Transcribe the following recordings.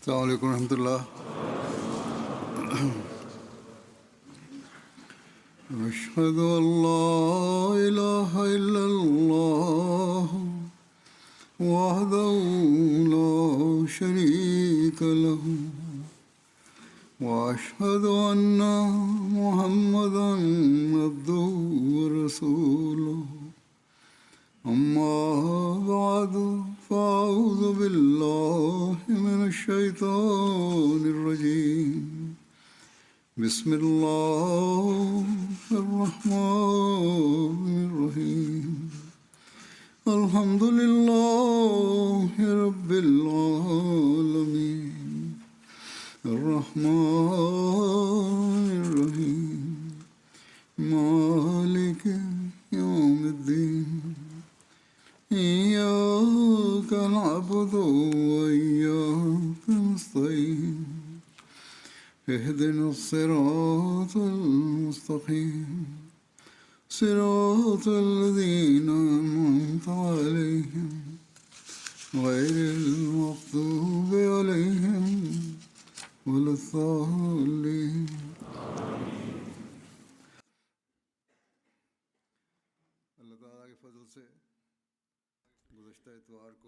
السلام عليكم ورحمة الله. أشهد أن لا إله إلا الله وحده لا شريك له وأشهد أن محمدا عبده ورسوله أما بعد فأعوذ بالله من الشيطان الرجيم بسم الله الرحمن الرحيم الحمد لله رب العالمين الرحمن الرحيم مالك يوم الدين إياك نعبد وإياك نستعين اهدنا الصراط المستقيم صراط الذين أنعمت عليهم غير المغضوب عليهم ولا الضالين.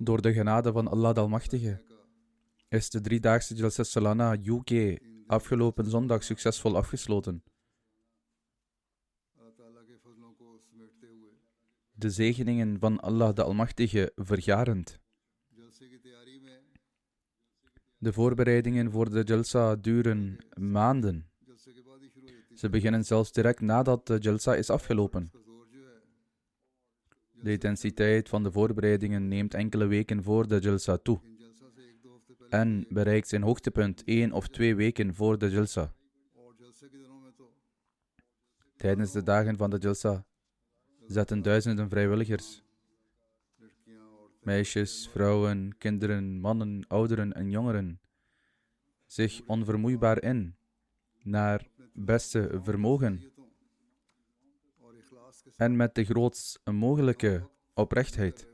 Door de genade van Allah de Almachtige is de driedaagse Jalsa Salana UK afgelopen zondag succesvol afgesloten. De zegeningen van Allah de Almachtige vergarend. De voorbereidingen voor de Jalsa duren maanden. Ze beginnen zelfs direct nadat de Jalsa is afgelopen. De intensiteit van de voorbereidingen neemt enkele weken voor de Jalsa toe en bereikt zijn hoogtepunt 1 of 2 weken voor de Jalsa. Tijdens de dagen van de Jalsa zetten duizenden vrijwilligers, meisjes, vrouwen, kinderen, mannen, ouderen en jongeren, zich onvermoeibaar in, naar beste vermogen en met de grootst mogelijke oprechtheid.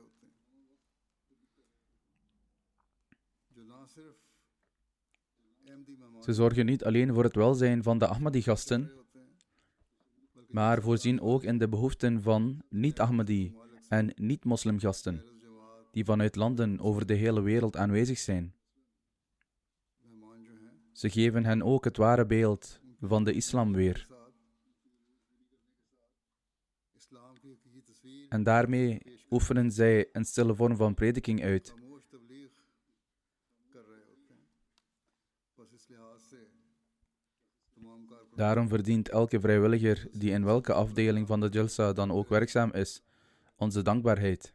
Ze zorgen niet alleen voor het welzijn van de Ahmadi-gasten, maar voorzien ook in de behoeften van niet-Ahmadi en niet-moslimgasten, die vanuit landen over de hele wereld aanwezig zijn. Ze geven hen ook het ware beeld van de islam weer. En daarmee oefenen zij een stille vorm van prediking uit. Daarom verdient elke vrijwilliger die in welke afdeling van de Jalsa dan ook werkzaam is, onze dankbaarheid.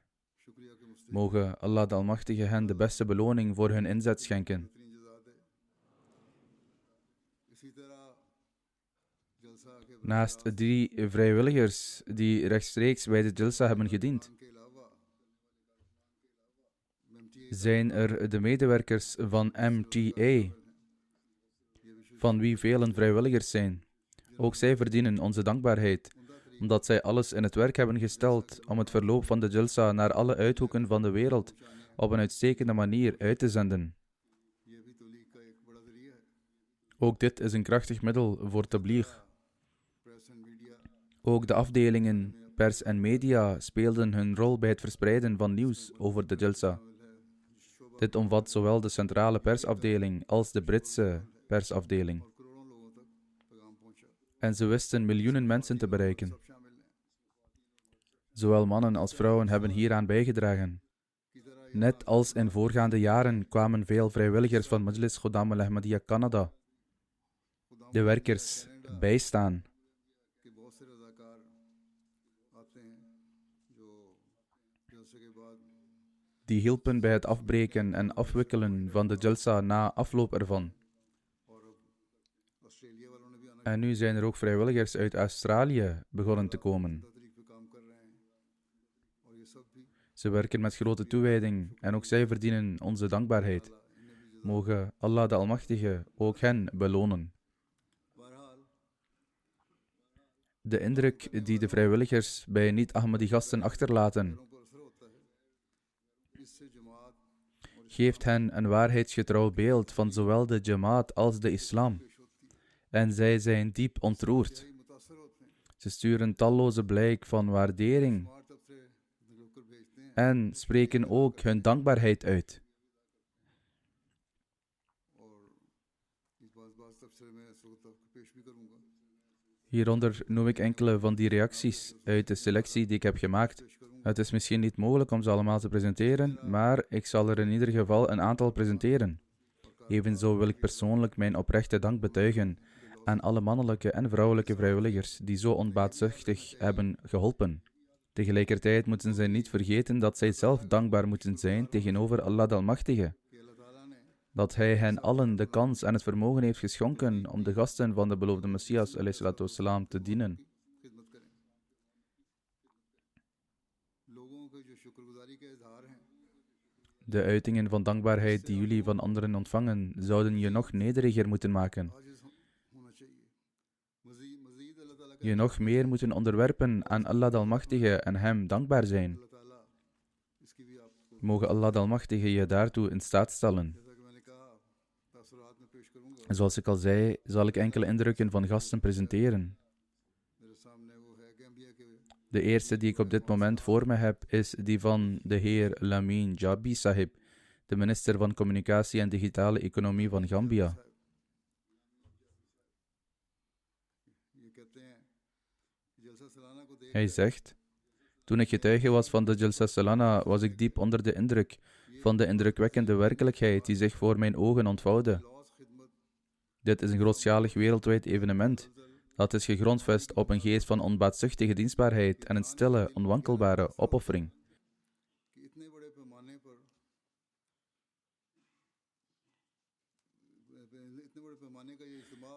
Mogen Allah de Almachtige hen de beste beloning voor hun inzet schenken. Naast 3 vrijwilligers die rechtstreeks bij de Jalsa hebben gediend, zijn er de medewerkers van MTA, van wie velen vrijwilligers zijn. Ook zij verdienen onze dankbaarheid, omdat zij alles in het werk hebben gesteld om het verloop van de Jalsa naar alle uithoeken van de wereld op een uitstekende manier uit te zenden. Ook dit is een krachtig middel voor tabligh. Ook de afdelingen pers en media speelden hun rol bij het verspreiden van nieuws over de Jalsa. Dit omvat zowel de centrale persafdeling als de Britse persafdeling. En ze wisten miljoenen mensen te bereiken. Zowel mannen als vrouwen hebben hieraan bijgedragen. Net als in voorgaande jaren kwamen veel vrijwilligers van Majlis Khuddam al-Ahmadiyya Canada de werkers bijstaan. Die hielpen bij het afbreken en afwikkelen van de Jalsa na afloop ervan. En nu zijn er ook vrijwilligers uit Australië begonnen te komen. Ze werken met grote toewijding en ook zij verdienen onze dankbaarheid. Mogen Allah de Almachtige ook hen belonen. De indruk die de vrijwilligers bij niet-Ahmadi gasten achterlaten geeft hen een waarheidsgetrouw beeld van zowel de Jamaat als de islam. En zij zijn diep ontroerd. Ze sturen talloze blijk van waardering en spreken ook hun dankbaarheid uit. Hieronder noem ik enkele van die reacties uit de selectie die ik heb gemaakt. Het is misschien niet mogelijk om ze allemaal te presenteren, maar ik zal er in ieder geval een aantal presenteren. Evenzo wil ik persoonlijk mijn oprechte dank betuigen aan alle mannelijke en vrouwelijke vrijwilligers die zo onbaatzuchtig hebben geholpen. Tegelijkertijd moeten zij niet vergeten dat zij zelf dankbaar moeten zijn tegenover Allah de Almachtige. Dat Hij hen allen de kans en het vermogen heeft geschonken om de gasten van de beloofde Messias ﷺ te dienen. De uitingen van dankbaarheid die jullie van anderen ontvangen, zouden je nog nederiger moeten maken. Je nog meer moeten onderwerpen aan Allah de Almachtige en Hem dankbaar zijn. Mogen Allah de Almachtige je daartoe in staat stellen. Zoals ik al zei, zal ik enkele indrukken van gasten presenteren. De eerste die ik op dit moment voor me heb, is die van de heer Lamin Jabi Sahib, de minister van Communicatie en Digitale Economie van Gambia. Hij zegt: toen ik getuige was van de Jalsa Salana, was ik diep onder de indruk van de indrukwekkende werkelijkheid die zich voor mijn ogen ontvouwde. Dit is een grootschalig wereldwijd evenement. Dat is gegrondvest op een geest van onbaatzuchtige dienstbaarheid en een stille, onwankelbare opoffering.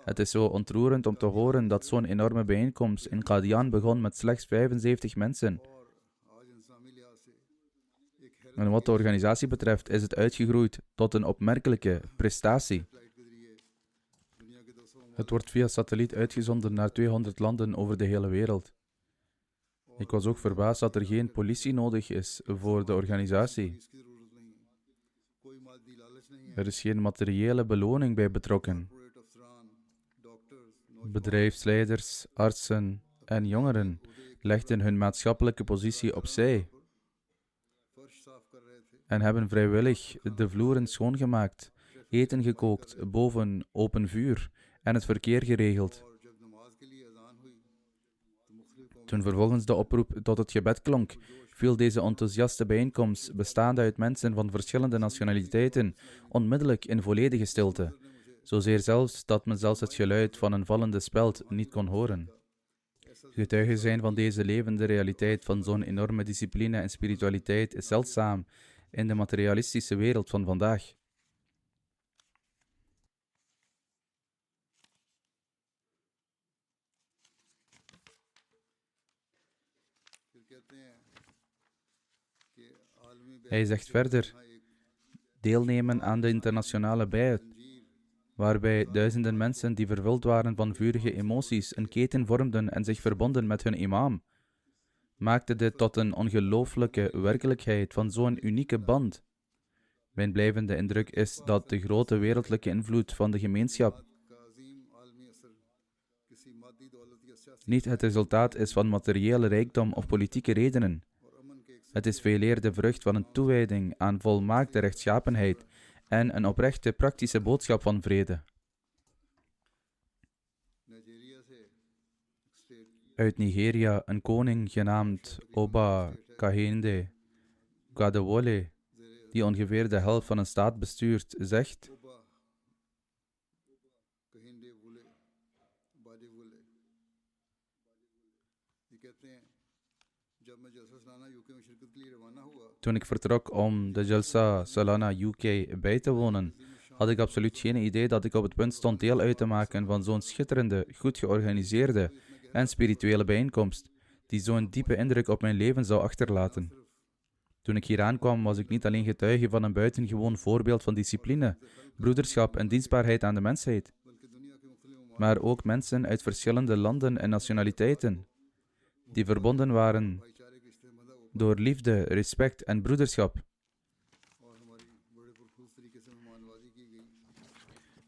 Het is zo ontroerend om te horen dat zo'n enorme bijeenkomst in Qadian begon met slechts 75 mensen. En wat de organisatie betreft is het uitgegroeid tot een opmerkelijke prestatie. Het wordt via satelliet uitgezonden naar 200 landen over de hele wereld. Ik was ook verbaasd dat er geen politie nodig is voor de organisatie. Er is geen materiële beloning bij betrokken. Bedrijfsleiders, artsen en jongeren legden hun maatschappelijke positie opzij en hebben vrijwillig de vloeren schoongemaakt, eten gekookt boven open vuur en het verkeer geregeld. Toen vervolgens de oproep tot het gebed klonk, viel deze enthousiaste bijeenkomst, bestaande uit mensen van verschillende nationaliteiten, onmiddellijk in volledige stilte. Zozeer zelfs dat men zelfs het geluid van een vallende speld niet kon horen. Getuige zijn van deze levende realiteit van zo'n enorme discipline en spiritualiteit is zeldzaam in de materialistische wereld van vandaag. Hij zegt verder: deelnemen aan de internationale bayat, waarbij duizenden mensen die vervuld waren van vurige emoties een keten vormden en zich verbonden met hun imam, maakte dit tot een ongelooflijke werkelijkheid van zo'n unieke band. Mijn blijvende indruk is dat de grote wereldlijke invloed van de gemeenschap niet het resultaat is van materiële rijkdom of politieke redenen. Het is veeleer de vrucht van een toewijding aan volmaakte rechtschapenheid en een oprechte praktische boodschap van vrede. Uit Nigeria, een koning genaamd Oba Kahinde Gadewole, die ongeveer de helft van een staat bestuurt, zegt: toen ik vertrok om de Jalsa Salana UK bij te wonen, had ik absoluut geen idee dat ik op het punt stond deel uit te maken van zo'n schitterende, goed georganiseerde en spirituele bijeenkomst, die zo'n diepe indruk op mijn leven zou achterlaten. Toen ik hier aankwam, was ik niet alleen getuige van een buitengewoon voorbeeld van discipline, broederschap en dienstbaarheid aan de mensheid, maar ook mensen uit verschillende landen en nationaliteiten, die verbonden waren door liefde, respect en broederschap.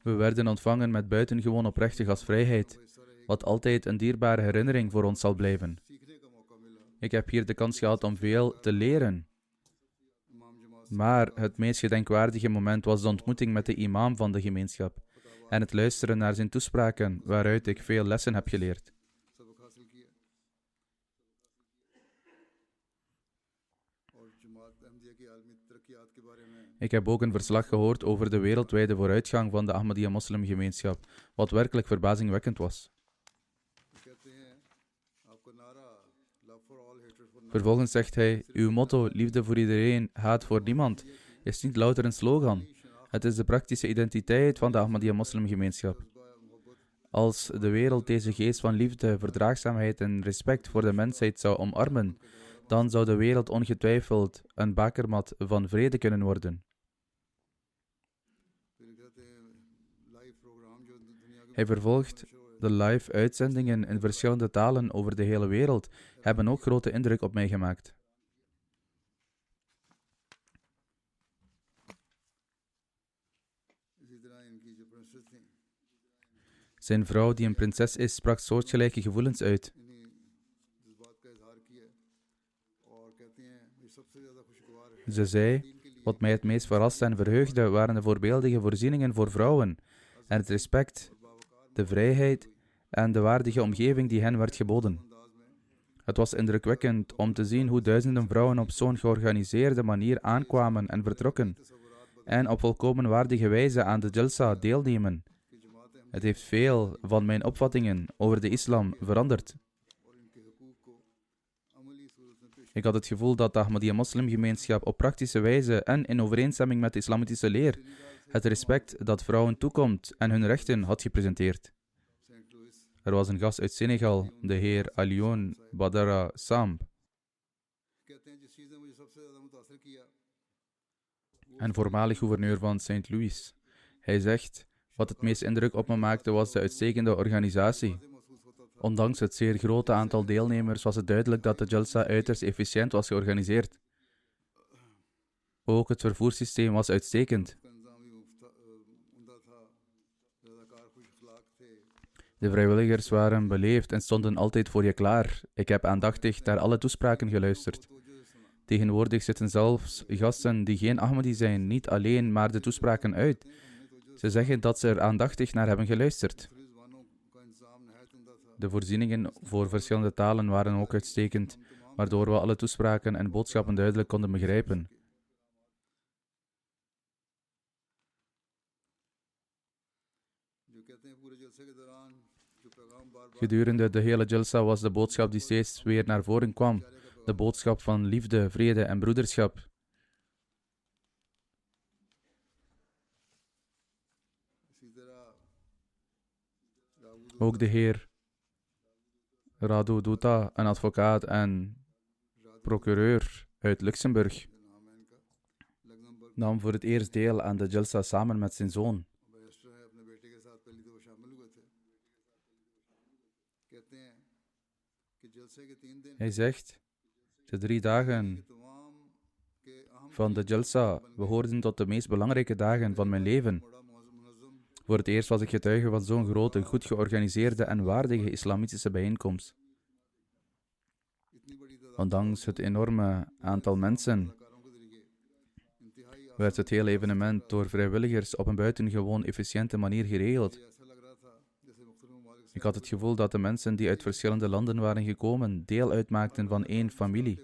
We werden ontvangen met buitengewoon oprechte gastvrijheid, wat altijd een dierbare herinnering voor ons zal blijven. Ik heb hier de kans gehad om veel te leren. Maar het meest gedenkwaardige moment was de ontmoeting met de imam van de gemeenschap en het luisteren naar zijn toespraken, waaruit ik veel lessen heb geleerd. Ik heb ook een verslag gehoord over de wereldwijde vooruitgang van de Ahmadiyya-moslimgemeenschap, wat werkelijk verbazingwekkend was. Vervolgens zegt hij, uw motto, liefde voor iedereen, haat voor niemand, is niet louter een slogan. Het is de praktische identiteit van de Ahmadiyya-moslimgemeenschap. Als de wereld deze geest van liefde, verdraagzaamheid en respect voor de mensheid zou omarmen, dan zou de wereld ongetwijfeld een bakermat van vrede kunnen worden. Hij vervolgt, de live-uitzendingen in verschillende talen over de hele wereld hebben ook grote indruk op mij gemaakt. Zijn vrouw, die een prinses is, sprak soortgelijke gevoelens uit. Ze zei, wat mij het meest verraste en verheugde, waren de voorbeeldige voorzieningen voor vrouwen en het respect, de vrijheid en de waardige omgeving die hen werd geboden. Het was indrukwekkend om te zien hoe duizenden vrouwen op zo'n georganiseerde manier aankwamen en vertrokken en op volkomen waardige wijze aan de Jalsa deelnemen. Het heeft veel van mijn opvattingen over de islam veranderd. Ik had het gevoel dat de Ahmadiyya-moslimgemeenschap op praktische wijze en in overeenstemming met de islamitische leer het respect dat vrouwen toekomt en hun rechten had gepresenteerd. Er was een gast uit Senegal, de heer Alioune Badara Samb. En voormalig gouverneur van St. Louis. Hij zegt, wat het meest indruk op me maakte was de uitstekende organisatie. Ondanks het zeer grote aantal deelnemers was het duidelijk dat de Jalsa uiterst efficiënt was georganiseerd. Ook het vervoerssysteem was uitstekend. De vrijwilligers waren beleefd en stonden altijd voor je klaar. Ik heb aandachtig naar alle toespraken geluisterd. Tegenwoordig zitten zelfs gasten die geen Ahmadi zijn, niet alleen maar de toespraken uit. Ze zeggen dat ze er aandachtig naar hebben geluisterd. De voorzieningen voor verschillende talen waren ook uitstekend, waardoor we alle toespraken en boodschappen duidelijk konden begrijpen. Gedurende de hele Jalsa was de boodschap die steeds weer naar voren kwam, de boodschap van liefde, vrede en broederschap. Ook de heer Radu Dutta, een advocaat en procureur uit Luxemburg, nam voor het eerst deel aan de Jalsa samen met zijn zoon. Hij zegt, de 3 dagen van de Jalsa behoorden tot de meest belangrijke dagen van mijn leven. Voor het eerst was ik getuige van zo'n grote, goed georganiseerde en waardige islamitische bijeenkomst. Ondanks het enorme aantal mensen werd het hele evenement door vrijwilligers op een buitengewoon efficiënte manier geregeld. Ik had het gevoel dat de mensen die uit verschillende landen waren gekomen, deel uitmaakten van één familie.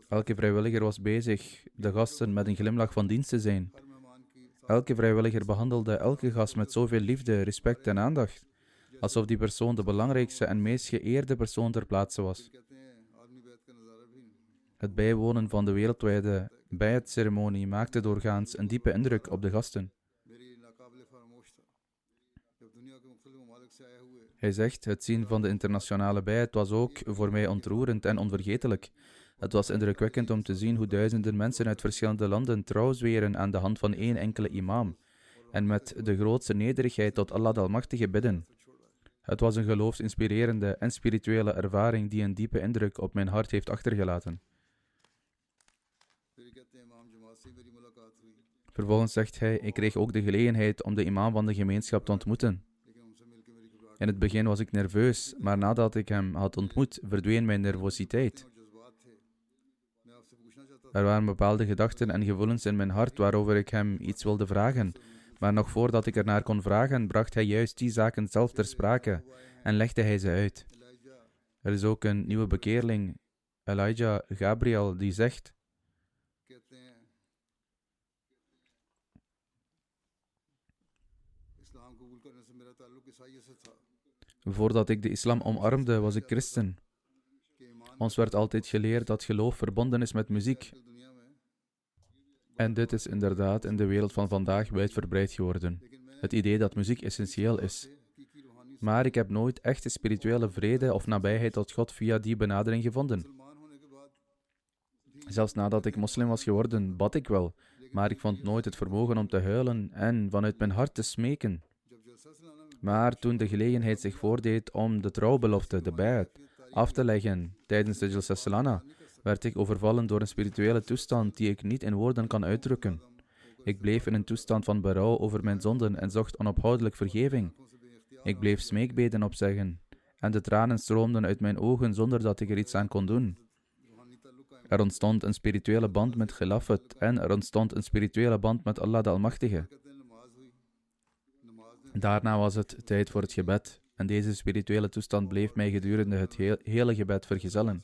Elke vrijwilliger was bezig de gasten met een glimlach van dienst te zijn. Elke vrijwilliger behandelde elke gast met zoveel liefde, respect en aandacht, alsof die persoon de belangrijkste en meest geëerde persoon ter plaatse was. Het bijwonen van de wereldwijde Bayat-ceremonie maakte doorgaans een diepe indruk op de gasten. Hij zegt, het zien van de internationale Bayat was ook voor mij ontroerend en onvergetelijk. Het was indrukwekkend om te zien hoe duizenden mensen uit verschillende landen trouw zweren aan de hand van één enkele imam en met de grootste nederigheid tot Allah de Almachtige bidden. Het was een geloofsinspirerende en spirituele ervaring die een diepe indruk op mijn hart heeft achtergelaten. Vervolgens zegt hij, ik kreeg ook de gelegenheid om de imam van de gemeenschap te ontmoeten. In het begin was ik nerveus, maar nadat ik hem had ontmoet, verdween mijn nervositeit. Er waren bepaalde gedachten en gevoelens in mijn hart waarover ik hem iets wilde vragen, maar nog voordat ik ernaar kon vragen, bracht hij juist die zaken zelf ter sprake en legde hij ze uit. Er is ook een nieuwe bekeerling, Elijah Gabriel, die zegt: voordat ik de islam omarmde, was ik christen. Ons werd altijd geleerd dat geloof verbonden is met muziek. En dit is inderdaad in de wereld van vandaag wijdverbreid geworden. Het idee dat muziek essentieel is. Maar ik heb nooit echte spirituele vrede of nabijheid tot God via die benadering gevonden. Zelfs nadat ik moslim was geworden, bad ik wel, maar ik vond nooit het vermogen om te huilen en vanuit mijn hart te smeken. Maar toen de gelegenheid zich voordeed om de trouwbelofte, de bay'at, af te leggen tijdens de Jalsa Salana, werd ik overvallen door een spirituele toestand die ik niet in woorden kan uitdrukken. Ik bleef in een toestand van berouw over mijn zonden en zocht onophoudelijk vergeving. Ik bleef smeekbeden opzeggen en de tranen stroomden uit mijn ogen zonder dat ik er iets aan kon doen. Er ontstond een spirituele band met Khilafat en er ontstond een spirituele band met Allah de Almachtige. Daarna was het tijd voor het gebed en deze spirituele toestand bleef mij gedurende het hele gebed vergezellen.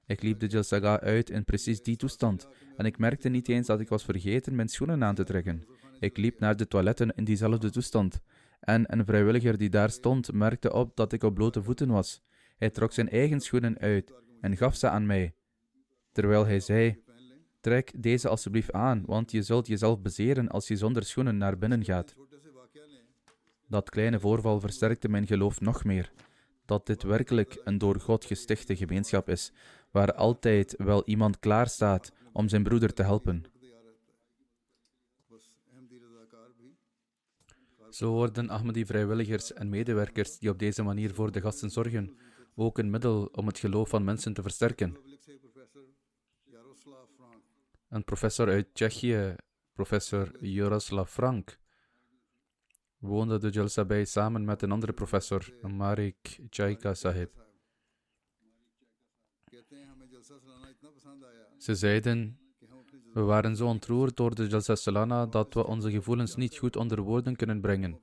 Ik liep de Jalsaga uit in precies die toestand en ik merkte niet eens dat ik was vergeten mijn schoenen aan te trekken. Ik liep naar de toiletten in diezelfde toestand en een vrijwilliger die daar stond merkte op dat ik op blote voeten was. Hij trok zijn eigen schoenen uit en gaf ze aan mij, terwijl hij zei: trek deze alsjeblieft aan, want je zult jezelf bezeren als je zonder schoenen naar binnen gaat. Dat kleine voorval versterkte mijn geloof nog meer, dat dit werkelijk een door God gestichte gemeenschap is, waar altijd wel iemand klaar staat om zijn broeder te helpen. Zo worden Ahmadi-vrijwilligers en medewerkers die op deze manier voor de gasten zorgen, ook een middel om het geloof van mensen te versterken. Een professor uit Tsjechië, professor Jaroslav Frank, woonde de Jalsa bij samen met een andere professor, Marik Chaika Sahib. Ze zeiden: we waren zo ontroerd door de Jalsa Salana dat we onze gevoelens niet goed onder woorden kunnen brengen.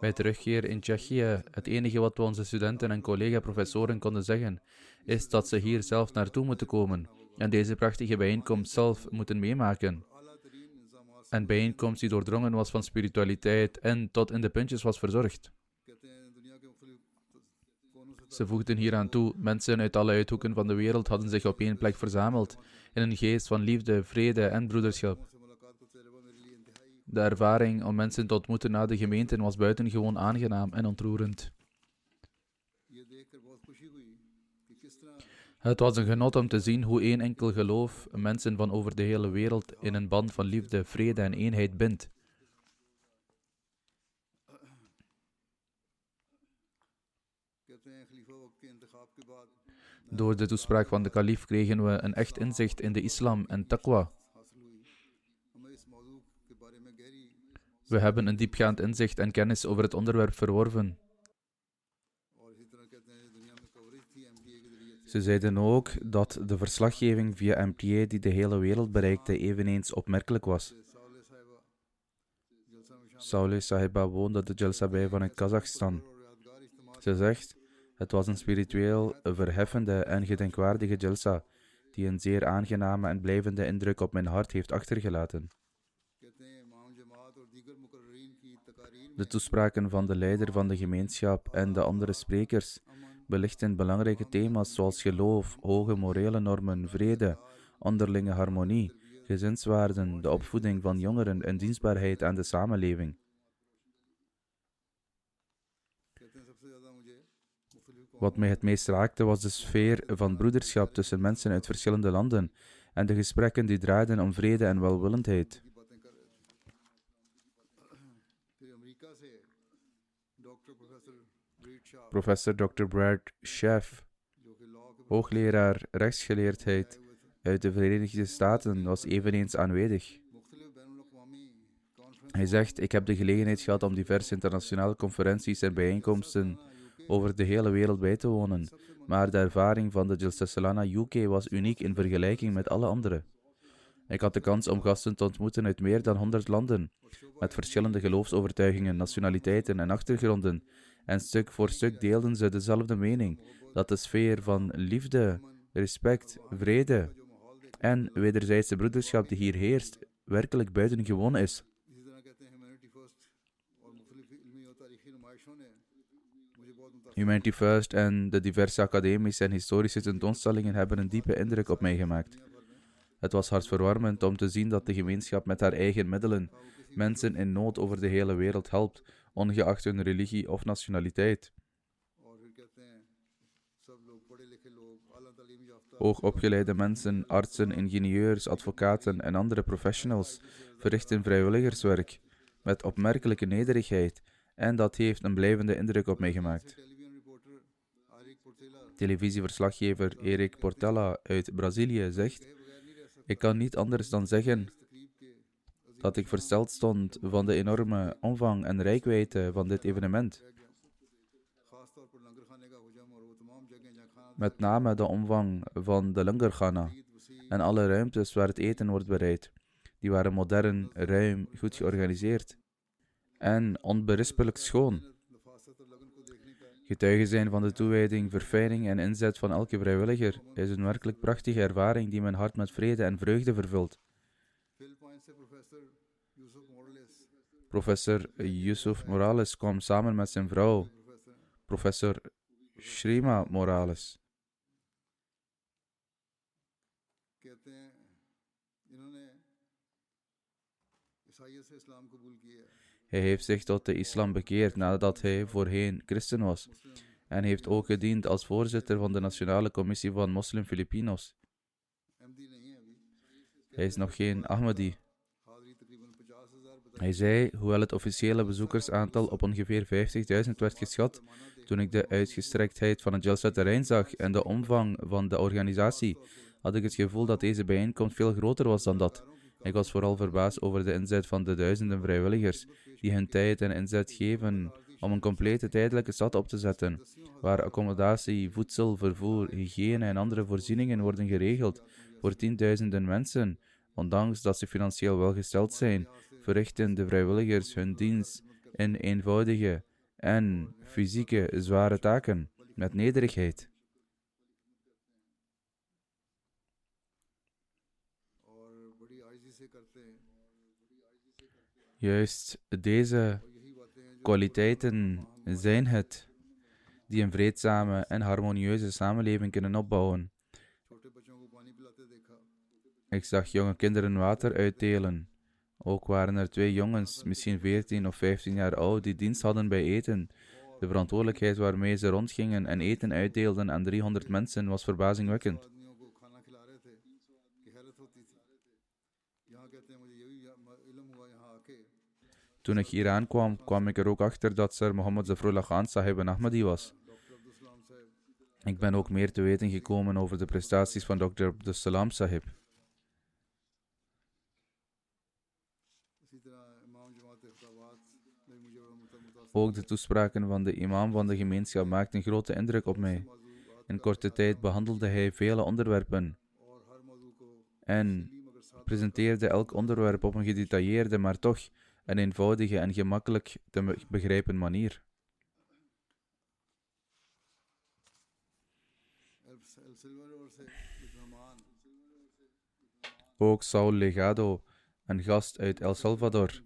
Bij terugkeer in Tsjechië, het enige wat we onze studenten en collega-professoren konden zeggen, is dat ze hier zelf naartoe moeten komen en deze prachtige bijeenkomst zelf moeten meemaken. Een bijeenkomst die doordrongen was van spiritualiteit en tot in de puntjes was verzorgd. Ze voegden hieraan toe, mensen uit alle uithoeken van de wereld hadden zich op één plek verzameld, in een geest van liefde, vrede en broederschap. De ervaring om mensen te ontmoeten na de gemeente was buitengewoon aangenaam en ontroerend. Het was een genot om te zien hoe één enkel geloof mensen van over de hele wereld in een band van liefde, vrede en eenheid bindt. Door de toespraak van de kalif kregen we een echt inzicht in de islam en taqwa. We hebben een diepgaand inzicht en kennis over het onderwerp verworven. Ze zeiden ook dat de verslaggeving via MTA die de hele wereld bereikte eveneens opmerkelijk was. Sauleh Sahiba woonde de Jalsa bij vanuit Kazachstan. Ze zegt: het was een spiritueel verheffende en gedenkwaardige Jalsa, die een zeer aangename en blijvende indruk op mijn hart heeft achtergelaten. De toespraken van de leider van de gemeenschap en de andere sprekers belichten belangrijke thema's zoals geloof, hoge morele normen, vrede, onderlinge harmonie, gezinswaarden, de opvoeding van jongeren en dienstbaarheid aan de samenleving. Wat mij het meest raakte was de sfeer van broederschap tussen mensen uit verschillende landen en de gesprekken die draaiden om vrede en welwillendheid. Professor Dr. Brad Schaaf, hoogleraar rechtsgeleerdheid uit de Verenigde Staten, was eveneens aanwezig. Hij zegt, ik heb de gelegenheid gehad om diverse internationale conferenties en bijeenkomsten over de hele wereld bij te wonen, maar de ervaring van de Jalsa Salana UK was uniek in vergelijking met alle andere. Ik had de kans om gasten te ontmoeten uit meer dan 100 landen, met verschillende geloofsovertuigingen, nationaliteiten en achtergronden, en stuk voor stuk deelden ze dezelfde mening, dat de sfeer van liefde, respect, vrede en wederzijdse broederschap die hier heerst, werkelijk buitengewoon is. Humanity First en de diverse academische en historische tentoonstellingen hebben een diepe indruk op mij gemaakt. Het was hartverwarmend om te zien dat de gemeenschap met haar eigen middelen mensen in nood over de hele wereld helpt, ongeacht hun religie of nationaliteit. Hoogopgeleide mensen, artsen, ingenieurs, advocaten en andere professionals verrichten vrijwilligerswerk met opmerkelijke nederigheid en dat heeft een blijvende indruk op mij gemaakt. Televisieverslaggever Eric Portela uit Brazilië zegt: ik kan niet anders dan zeggen dat ik versteld stond van de enorme omvang en reikwijdte van dit evenement. Met name de omvang van de Langarkhana en alle ruimtes waar het eten wordt bereid. Die waren modern, ruim, goed georganiseerd en onberispelijk schoon. Getuige zijn van de toewijding, verfijning en inzet van elke vrijwilliger is een werkelijk prachtige ervaring die mijn hart met vrede en vreugde vervult. Professor Yusuf Morales kwam samen met zijn vrouw, professor Shrima Morales. Hij heeft zich tot de islam bekeerd nadat hij voorheen christen was en heeft ook gediend als voorzitter van de Nationale Commissie van Moslim Filipinos. Hij is nog geen Ahmadi. Hij zei, hoewel het officiële bezoekersaantal op ongeveer 50.000 werd geschat, toen ik de uitgestrektheid van het Jalsa-terrein zag en de omvang van de organisatie, had ik het gevoel dat deze bijeenkomst veel groter was dan dat. Ik was vooral verbaasd over de inzet van de duizenden vrijwilligers, die hun tijd en inzet geven om een complete tijdelijke stad op te zetten, waar accommodatie, voedsel, vervoer, hygiëne en andere voorzieningen worden geregeld voor tienduizenden mensen. Ondanks dat ze financieel welgesteld zijn, verrichten de vrijwilligers hun dienst in eenvoudige en fysieke zware taken, met nederigheid. Juist deze kwaliteiten zijn het die een vreedzame en harmonieuze samenleving kunnen opbouwen. Ik zag jonge kinderen water uitdelen. Ook waren er 2 jongens, misschien 14 of 15 jaar oud, die dienst hadden bij eten. De verantwoordelijkheid waarmee ze rondgingen en eten uitdeelden aan 300 mensen was verbazingwekkend. Toen ik hier aankwam, kwam ik er ook achter dat Sir Mohammed Zafrullah Khan Sahib een Ahmadi was. Ik ben ook meer te weten gekomen over de prestaties van Dr. Abdussalam Sahib. Ook de toespraken van de imam van de gemeenschap maakten een grote indruk op mij. In korte tijd behandelde hij vele onderwerpen en presenteerde elk onderwerp op een gedetailleerde, maar toch een eenvoudige en gemakkelijk te begrijpen manier. Ook Saul Legado, een gast uit El Salvador,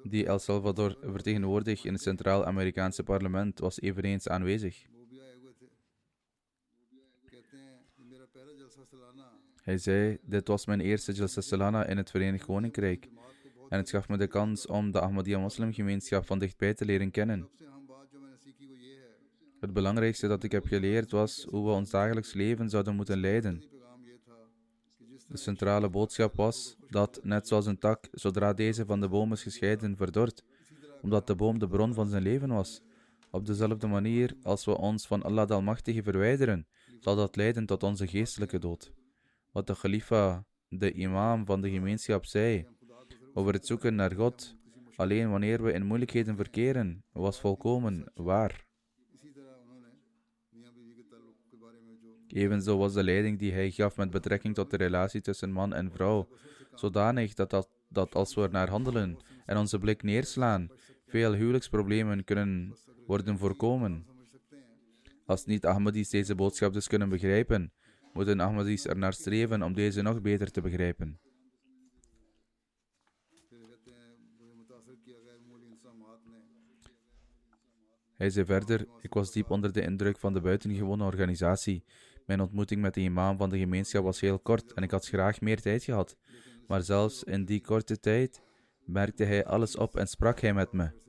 die El Salvador vertegenwoordigt in het Centraal-Amerikaanse parlement, was eveneens aanwezig. Hij zei, dit was mijn eerste Jalsa Salana in het Verenigd Koninkrijk en het gaf me de kans om de Ahmadiyya-moslimgemeenschap van dichtbij te leren kennen. Het belangrijkste dat ik heb geleerd was hoe we ons dagelijks leven zouden moeten leiden. De centrale boodschap was dat, net zoals een tak, zodra deze van de boom is gescheiden, verdort, omdat de boom de bron van zijn leven was. Op dezelfde manier, als we ons van Allah de Almachtige verwijderen, zal dat leiden tot onze geestelijke dood. Wat de khalifa, de imam van de gemeenschap, zei, over het zoeken naar God, alleen wanneer we in moeilijkheden verkeren, was volkomen waar. Evenzo was de leiding die hij gaf met betrekking tot de relatie tussen man en vrouw, zodanig dat als we ernaar handelen en onze blik neerslaan, veel huwelijksproblemen kunnen worden voorkomen. Als niet-Ahmadis deze boodschap dus kunnen begrijpen, moeten Ahmadis ernaar streven om deze nog beter te begrijpen. Hij zei verder, ik was diep onder de indruk van de buitengewone organisatie. Mijn ontmoeting met de imam van de gemeenschap was heel kort en ik had graag meer tijd gehad. Maar zelfs in die korte tijd merkte hij alles op en sprak hij met me.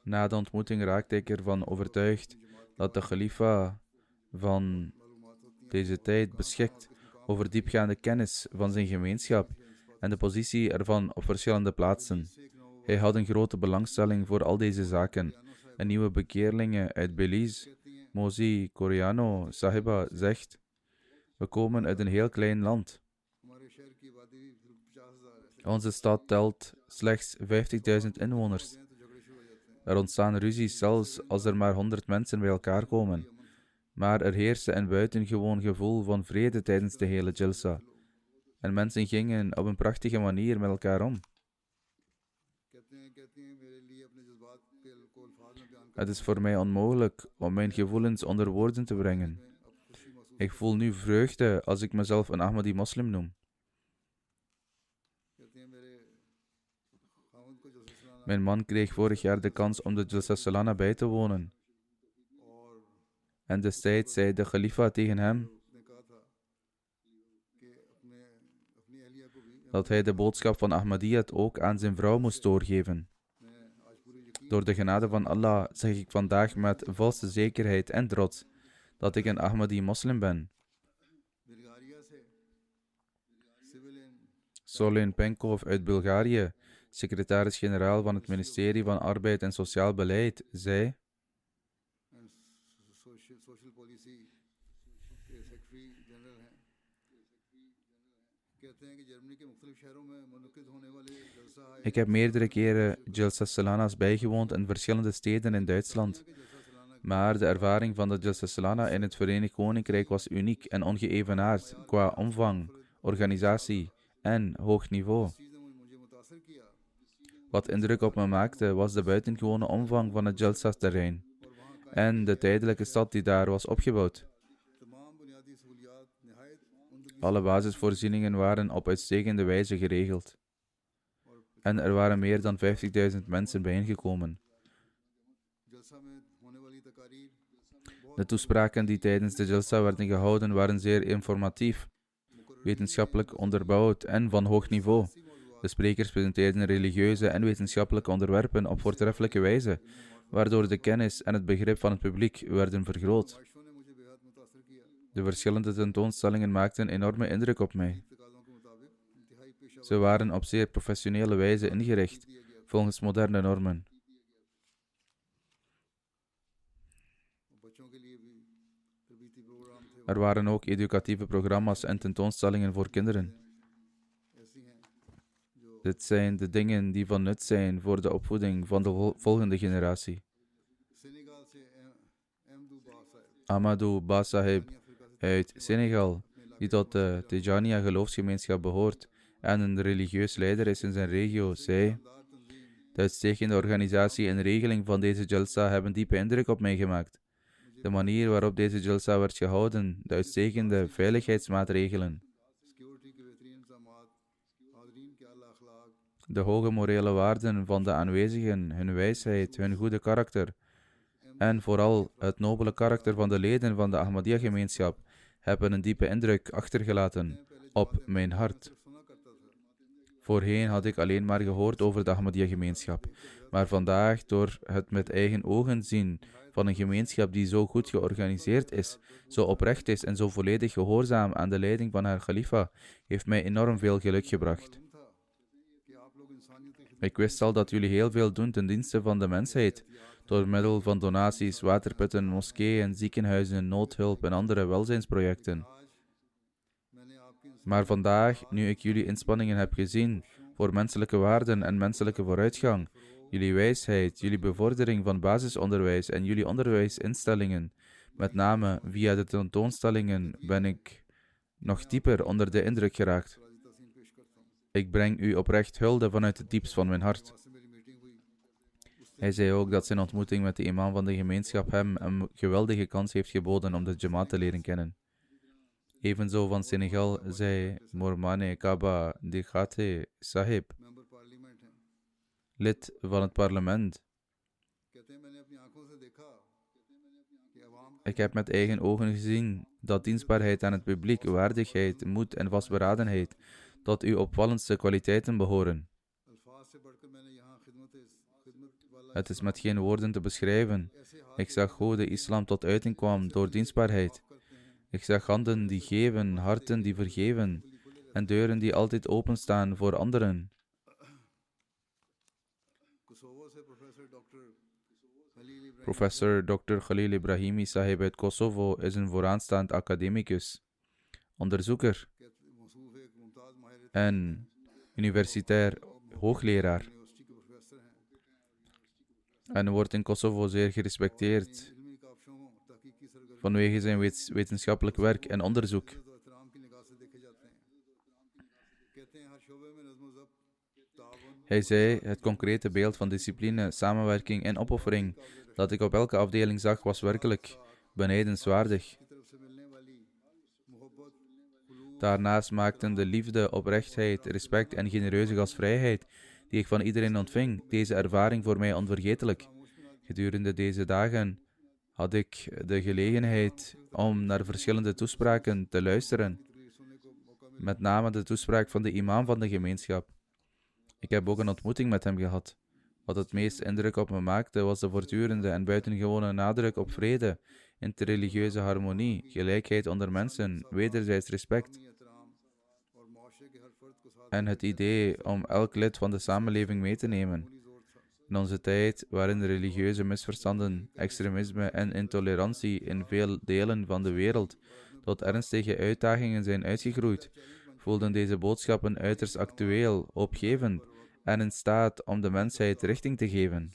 Na de ontmoeting raakte ik ervan overtuigd dat de khalifa van deze tijd beschikt over diepgaande kennis van zijn gemeenschap en de positie ervan op verschillende plaatsen. Hij had een grote belangstelling voor al deze zaken. Een nieuwe bekeerlinge uit Belize, Mozi Coriano Sahiba, zegt: we komen uit een heel klein land. Onze stad telt slechts 50.000 inwoners. Er ontstaan ruzies zelfs als er maar 100 mensen bij elkaar komen. Maar er heerste een buitengewoon gevoel van vrede tijdens de hele Jalsa. En mensen gingen op een prachtige manier met elkaar om. Het is voor mij onmogelijk om mijn gevoelens onder woorden te brengen. Ik voel nu vreugde als ik mezelf een Ahmadi moslim noem. Mijn man kreeg vorig jaar de kans om de Jalsa Salana bij te wonen. En destijds zei de khalifa tegen hem dat hij de boodschap van Ahmadiyyat ook aan zijn vrouw moest doorgeven. Door de genade van Allah zeg ik vandaag met volste zekerheid en trots dat ik een Ahmadi moslim ben. Solen Penkov uit Bulgarije, secretaris-generaal van het ministerie van Arbeid en Sociaal Beleid, zei: ik heb meerdere keren Jalsa Salana's bijgewoond in verschillende steden in Duitsland. Maar de ervaring van de Jalsa Salana in het Verenigd Koninkrijk was uniek en ongeëvenaard qua omvang, organisatie en hoog niveau. Wat indruk op me maakte was de buitengewone omvang van het Jalsa-terrein en de tijdelijke stad die daar was opgebouwd. Alle basisvoorzieningen waren op uitstekende wijze geregeld. En er waren meer dan 50.000 mensen bijeengekomen. De toespraken die tijdens de Jalsa werden gehouden waren zeer informatief, wetenschappelijk onderbouwd en van hoog niveau. De sprekers presenteerden religieuze en wetenschappelijke onderwerpen op voortreffelijke wijze, waardoor de kennis en het begrip van het publiek werden vergroot. De verschillende tentoonstellingen maakten enorme indruk op mij. Ze waren op zeer professionele wijze ingericht, volgens moderne normen. Er waren ook educatieve programma's en tentoonstellingen voor kinderen. Dit zijn de dingen die van nut zijn voor de opvoeding van de volgende generatie. Amadou Ba Sahib uit Senegal, die tot de Tijaniya geloofsgemeenschap behoort en een religieus leider is in zijn regio, zei: de uitstekende organisatie en regeling van deze Jalsa hebben diepe indruk op mij gemaakt. De manier waarop deze Jalsa werd gehouden, de uitstekende veiligheidsmaatregelen, de hoge morele waarden van de aanwezigen, hun wijsheid, hun goede karakter en vooral het nobele karakter van de leden van de Ahmadiyya-gemeenschap hebben een diepe indruk achtergelaten op mijn hart. Voorheen had ik alleen maar gehoord over de Ahmadiyya-gemeenschap, maar vandaag, door het met eigen ogen zien van een gemeenschap die zo goed georganiseerd is, zo oprecht is en zo volledig gehoorzaam aan de leiding van haar khalifa, heeft mij enorm veel geluk gebracht. Ik wist al dat jullie heel veel doen ten dienste van de mensheid, door middel van donaties, waterputten, moskeeën, ziekenhuizen, noodhulp en andere welzijnsprojecten. Maar vandaag, nu ik jullie inspanningen heb gezien voor menselijke waarden en menselijke vooruitgang, jullie wijsheid, jullie bevordering van basisonderwijs en jullie onderwijsinstellingen, met name via de tentoonstellingen, ben ik nog dieper onder de indruk geraakt. Ik breng u oprecht hulde vanuit het diepst van mijn hart. Hij zei ook dat zijn ontmoeting met de imam van de gemeenschap hem een geweldige kans heeft geboden om de Jamaat te leren kennen. Evenzo van Senegal zei Mormane Kaba Dikhate Sahib, lid van het parlement. Ik heb met eigen ogen gezien dat dienstbaarheid aan het publiek, waardigheid, moed en vastberadenheid tot uw opvallendste kwaliteiten behoren. Het is met geen woorden te beschrijven. Ik zag hoe de islam tot uiting kwam door dienstbaarheid. Ik zag handen die geven, harten die vergeven en deuren die altijd openstaan voor anderen. Professor Dr. Khalil Ibrahimi Sahib uit Kosovo is een vooraanstaand academicus, onderzoeker en universitair hoogleraar. En wordt in Kosovo zeer gerespecteerd vanwege zijn wetenschappelijk werk en onderzoek. Hij zei, het concrete beeld van discipline, samenwerking en opoffering dat ik op elke afdeling zag, was werkelijk benijdenswaardig. Daarnaast maakten de liefde, oprechtheid, respect en genereuze gastvrijheid, die ik van iedereen ontving, deze ervaring voor mij onvergetelijk. Gedurende deze dagen had ik de gelegenheid om naar verschillende toespraken te luisteren, met name de toespraak van de imam van de gemeenschap. Ik heb ook een ontmoeting met hem gehad. Wat het meest indruk op me maakte, was de voortdurende en buitengewone nadruk op vrede, interreligieuze harmonie, gelijkheid onder mensen, wederzijds respect. En het idee om elk lid van de samenleving mee te nemen. In onze tijd, waarin religieuze misverstanden, extremisme en intolerantie in veel delen van de wereld tot ernstige uitdagingen zijn uitgegroeid, voelden deze boodschappen uiterst actueel, hoopgevend en in staat om de mensheid richting te geven.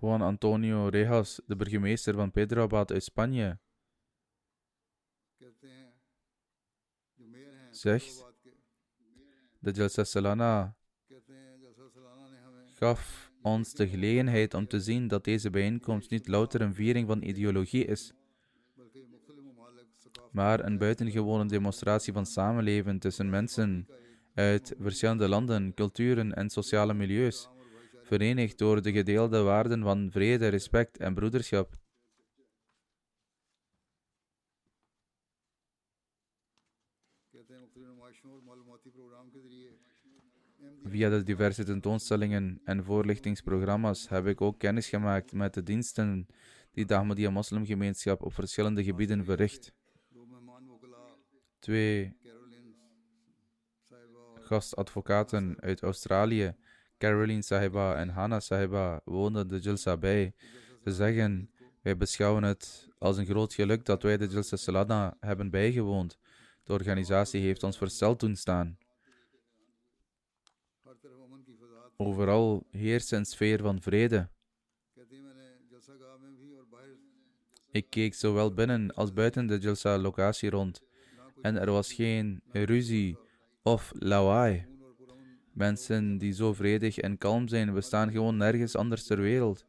Juan Antonio Rejas, de burgemeester van Pedrabad uit Spanje, zegt: de Jalsa Salana gaf ons de gelegenheid om te zien dat deze bijeenkomst niet louter een viering van ideologie is, maar een buitengewone demonstratie van samenleven tussen mensen uit verschillende landen, culturen en sociale milieus, verenigd door de gedeelde waarden van vrede, respect en broederschap. Via de diverse tentoonstellingen en voorlichtingsprogramma's heb ik ook kennis gemaakt met de diensten die de Ahmadiyya moslimgemeenschap op verschillende gebieden verricht. 2 gastadvocaten uit Australië, Caroline Sahiba en Hana Sahiba, woonden de Jalsa bij. Ze zeggen, wij beschouwen het als een groot geluk dat wij de Jalsa Salana hebben bijgewoond. De organisatie heeft ons versteld doen staan. Overal heerst een sfeer van vrede. Ik keek zowel binnen als buiten de Jalsa-locatie rond en er was geen ruzie of lawaai. Mensen die zo vredig en kalm zijn, bestaan gewoon nergens anders ter wereld.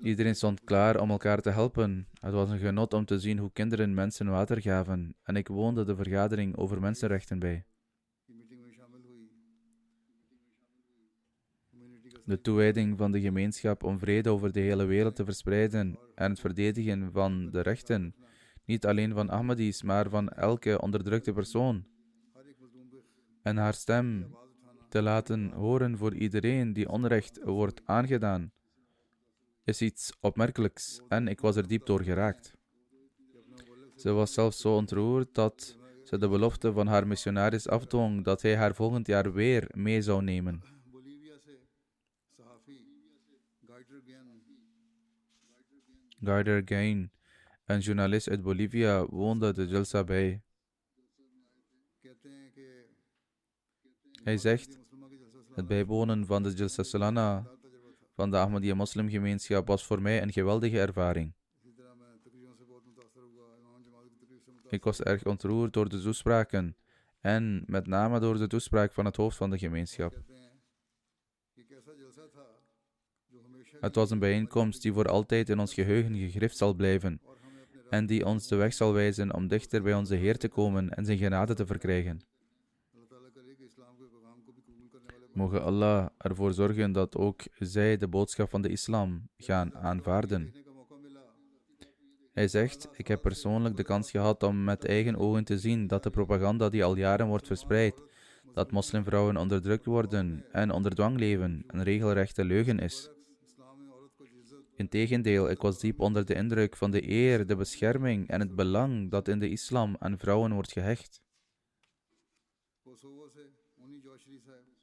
Iedereen stond klaar om elkaar te helpen. Het was een genot om te zien hoe kinderen mensen water gaven en ik woonde de vergadering over mensenrechten bij. De toewijding van de gemeenschap om vrede over de hele wereld te verspreiden en het verdedigen van de rechten, niet alleen van Ahmadis, maar van elke onderdrukte persoon. En haar stem te laten horen voor iedereen die onrecht wordt aangedaan, is iets opmerkelijks en ik was er diep door geraakt. Ze was zelfs zo ontroerd dat ze de belofte van haar missionaris afdwong dat hij haar volgend jaar weer mee zou nemen. Bolivia से सहाफ़ी गाइडर ज्ञान Gaider Gain, een journalist uit Bolivia, woonde de Jalsa bij. कहते हैं कि Hij zegt, मुसलमान के जलसा het bijwonen van de Jalsa Salana तजुर्बा था van de Ahmadiyya moslimgemeenschap was voor mij een geweldige ervaring. इसी तरह मैं तकरीरों से बहुत मुतासर हुआ इमाम जमात की तकरीर से मुतासर Ik was erg ontroerd door de toespraken en met name door de toespraak van het hoofd van de gemeenschap. कहते हैं कि कैसा जलसा था जो हमेशा Het was een bijeenkomst die voor altijd in ons geheugen gegrift zal blijven और हमें अपने en die ons de weg zal wijzen om dichter bij onze Heer te komen en zijn genade te verkrijgen. अल्लाह ताला करे कि इस्लाम के पैगाम को भी कबूल करने वाले Mogen Allah ervoor zorgen dat ook zij de boodschap van de islam gaan aanvaarden. देखने का मौका मिला Hij zegt, ik heb persoonlijk de kans gehad om met eigen ogen te zien dat de propaganda die al jaren wordt verspreid, dat moslimvrouwen onderdrukt worden en onder dwang leven, een regelrechte leugen is. इस्लाम में औरत को इज्जत Integendeel, ik was diep onder de indruk van de eer, de bescherming en het belang dat in de islam aan vrouwen wordt gehecht. Kosovo से उन्हीं जोशरी साहब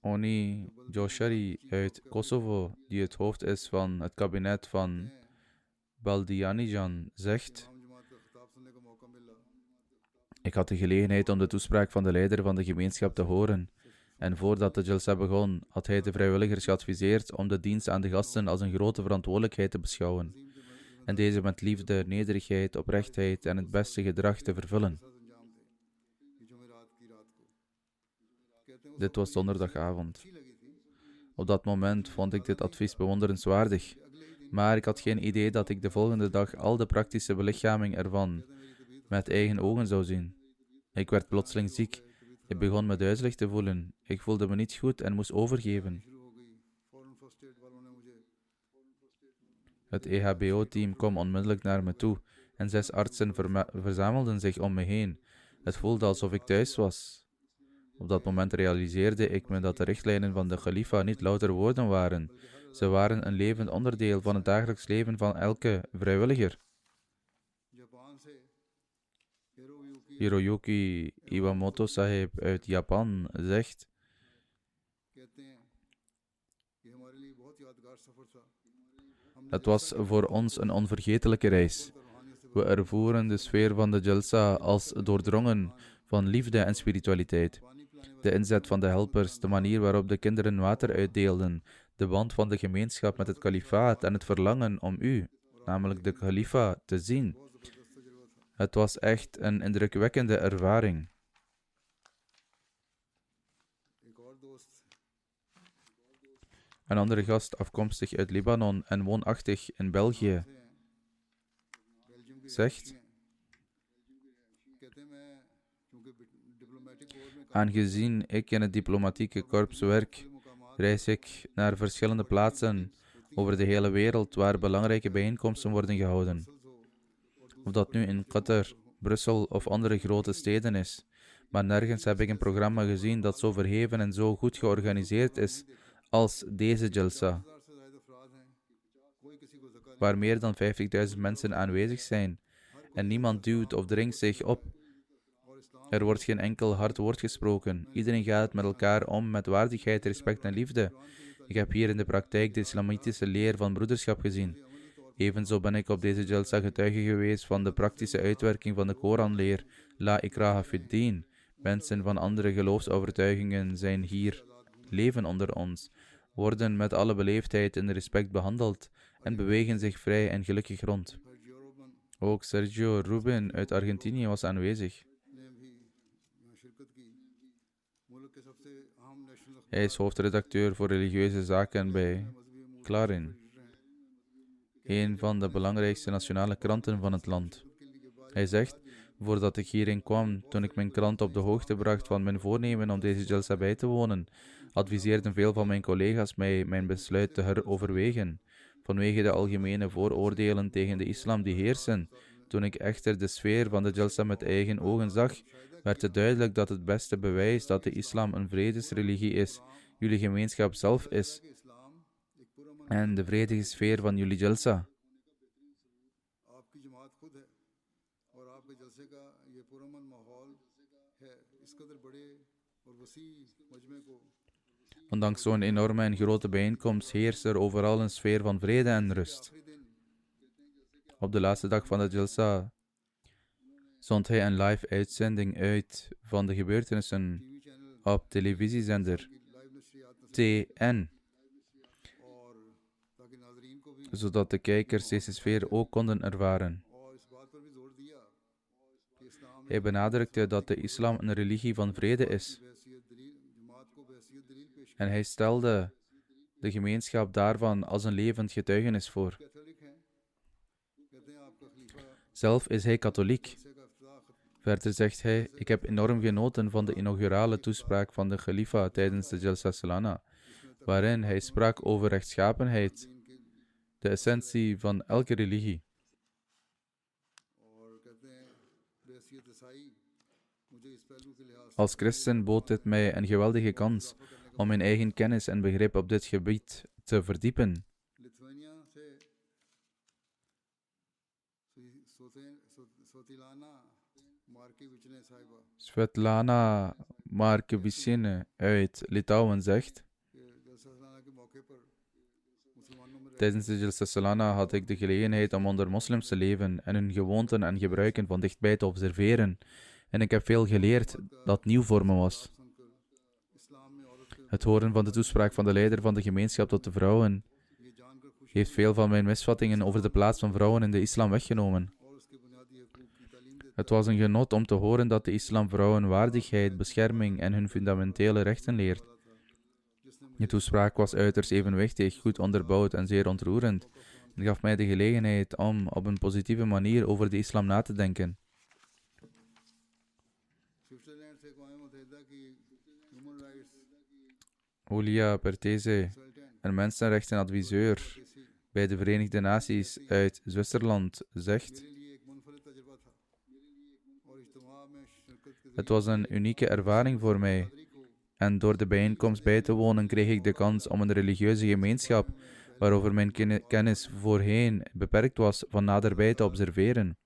Oni Joshari uit Kosovo, die het hoofd is van het kabinet van Baldianijan, zegt: इमाम जमात का खिताब सुनने का मौका मिला Ik had de gelegenheid om de toespraak van de leider van de gemeenschap te horen. En voordat de Jalsa begon, had hij de vrijwilligers geadviseerd om de dienst aan de gasten als een grote verantwoordelijkheid te beschouwen. En deze met liefde, nederigheid, oprechtheid en het beste gedrag te vervullen. साथ अंजाम थे ये जुमेरात की रात को कहते हैं उस Dit was donderdagavond. अच्छी लगी थी Op dat moment vond ik dit advies bewonderenswaardig. Maar ik had geen idee dat ik de volgende dag al de praktische belichaming ervan met eigen ogen zou zien. Ik werd plotseling ziek. Ik begon me duizelig te voelen. Ik voelde me niet goed en moest overgeven. शुरू हो गई फौरन first aid वालों ने मुझे Het EHBO-team kwam onmiddellijk naar me toe en 6 artsen verzamelden zich om me heen. Het voelde alsof ik thuis was. Op dat moment realiseerde ik me dat de richtlijnen van de Khalifa niet louter woorden waren. Ze waren een levend onderdeel van het dagelijks leven van elke vrijwilliger. Japan से Hiroyuki Hiroyuki Iwamoto Sahib uit Japan zegt: कहते हैं कि हमारे लिए बहुत यादगार सफर था Het was voor ons een onvergetelijke reis. We ervoeren de sfeer van de Jalsa als doordrongen van liefde en spiritualiteit. De inzet van de helpers, de manier waarop de kinderen water uitdeelden, de band van de gemeenschap met het kalifaat en het verlangen om u, namelijk de khalifa, te zien. Het was echt een indrukwekkende ervaring. एक और दोस्त Een andere gast, afkomstig uit Libanon en woonachtig in België, Belgium के zegt: कहते हैं मैं चूंकि diplomatic core में Aangezien ik in het diplomatieke korps werk, reis ik naar verschillende plaatsen over de hele wereld waar belangrijke bijeenkomsten worden gehouden. Of dat nu in Qatar, Brussel of andere grote steden is. Maar nergens heb ik een programma gezien dat zo verheven en zo goed georganiseerd is als deze Jalsa, 10,000 से ज्यादा अफराद हैं कोई किसी को Zaka waar meer dan 50.000 mensen aanwezig zijn en niemand duwt of dringt zich op. Er wordt geen enkel hard woord gesproken. Iedereen gaat met elkaar om met waardigheid, respect en liefde. Ik heb hier in de praktijk de islamitische leer van broederschap gezien. Evenzo ben ik op deze Jalsa getuige geweest van de praktische uitwerking van de Koranleer, La ikraha fid din. Mensen van andere geloofsovertuigingen zijn hier, leven onder ons, worden met alle beleefdheid en respect behandeld en bewegen zich vrij en gelukkig rond. Ook Sergio Rubin uit Argentinië was aanwezig. ने भी यहाँ शिरकत की मुल्क के सबसे अहम national Hij is hoofdredacteur voor religieuze zaken bij Clarín, een van de belangrijkste nationale kranten van het land. Hij zegt: voordat ik hierin kwam, toen ik mijn krant op de hoogte bracht van mijn voornemen om deze Jalsa bij te wonen, adviseerden veel van mijn collega's mij mijn besluit te heroverwegen, vanwege de algemene vooroordelen tegen de islam die heersen. Toen ik echter de sfeer van de Jalsa met eigen ogen zag, werd het duidelijk dat het beste bewijs dat de islam een vredesreligie is, jullie gemeenschap zelf is, en de vredige sfeer van jullie Jalsa. आपकी जमात खुद है माहौल है, इस कदर बड़े और वसी मजमे को Ondanks zo'n enorme en grote bijeenkomst heerst er overal een sfeer van vrede en rust. आखिरी दिन Op de laatste dag van de Jalsa zond hij een live uitzending uit van de gebeurtenissen TV channel op televisiezender की लाइव नशरियात नजर TN, और ताकि नाजरीन को भी zodat de kijkers deze sfeer ook konden ervaren. और इस बात पर भी जोर दिया कि इस्लाम Hij benadrukte dat de islam een religie van vrede is बहसीत दलील जमात को बहसीत दलील पेश en hij stelde de gemeenschap daarvan als een levend getuigenis voor. Catholic हैं, कहते हैं आपका खलीफा Zelf is hij katholiek. से का इफ्तिताह खत्म Verder zegt hij, ik heb enorm genoten van de inaugurale toespraak van de Khalifa tijdens de Jalsa Salana, waarin hij sprak over rechtschapenheid, de essentie van elke religie. और कहते हैं बहसीत ईसाई मुझे इस पहलू के लिहाज से Als christen bood dit mij een geweldige kans om mijn eigen kennis en begrip op dit gebied te verdiepen. Lithuania से सोतिलाना मार्केविचने साहिबा Svetlana Markevicine uit Litouwen zegt, के जलसा सलाना के मौके पर मुसलमानों में tijdens de Jalsa Salana had ik de gelegenheid om onder moslims te leven en hun gewoonten en gebruiken van dichtbij te observeren. En ik heb veel geleerd dat nieuw voor me was. सुनकर इस्लाम में औरत के Het horen van de toespraak van de leider van de gemeenschap tot de vrouwen ये जानकर खुशी heeft veel van mijn misvattingen over de plaats van vrouwen in de islam weggenomen. और उसके बुनियादी हकूक की तालीम देता Het was een genot om te horen dat de islam vrouwen waardigheid, bescherming en hun fundamentele rechten leert. जिसने De toespraak was uiterst evenwichtig, goed onderbouwd en zeer ontroerend. Het gaf mij de gelegenheid om op een positieve manier over de islam na te denken. Switzerland से अक़वाम मुत्तहिदा की human rights Julia Pertese, consultant een mensenrechtenadviseur bij de Verenigde Naties uit Zwitserland, zegt: मेरे लिए एक मुनफरिद तजुर्बा था और इज्तिमा में शिरकत के Het was een unieke ervaring voor mij. ज़रिए को En door de bijeenkomst bij te wonen kreeg ik de kans om een religieuze gemeenschap, waarover mijn kennis voorheen beperkt was, van naderbij te observeren.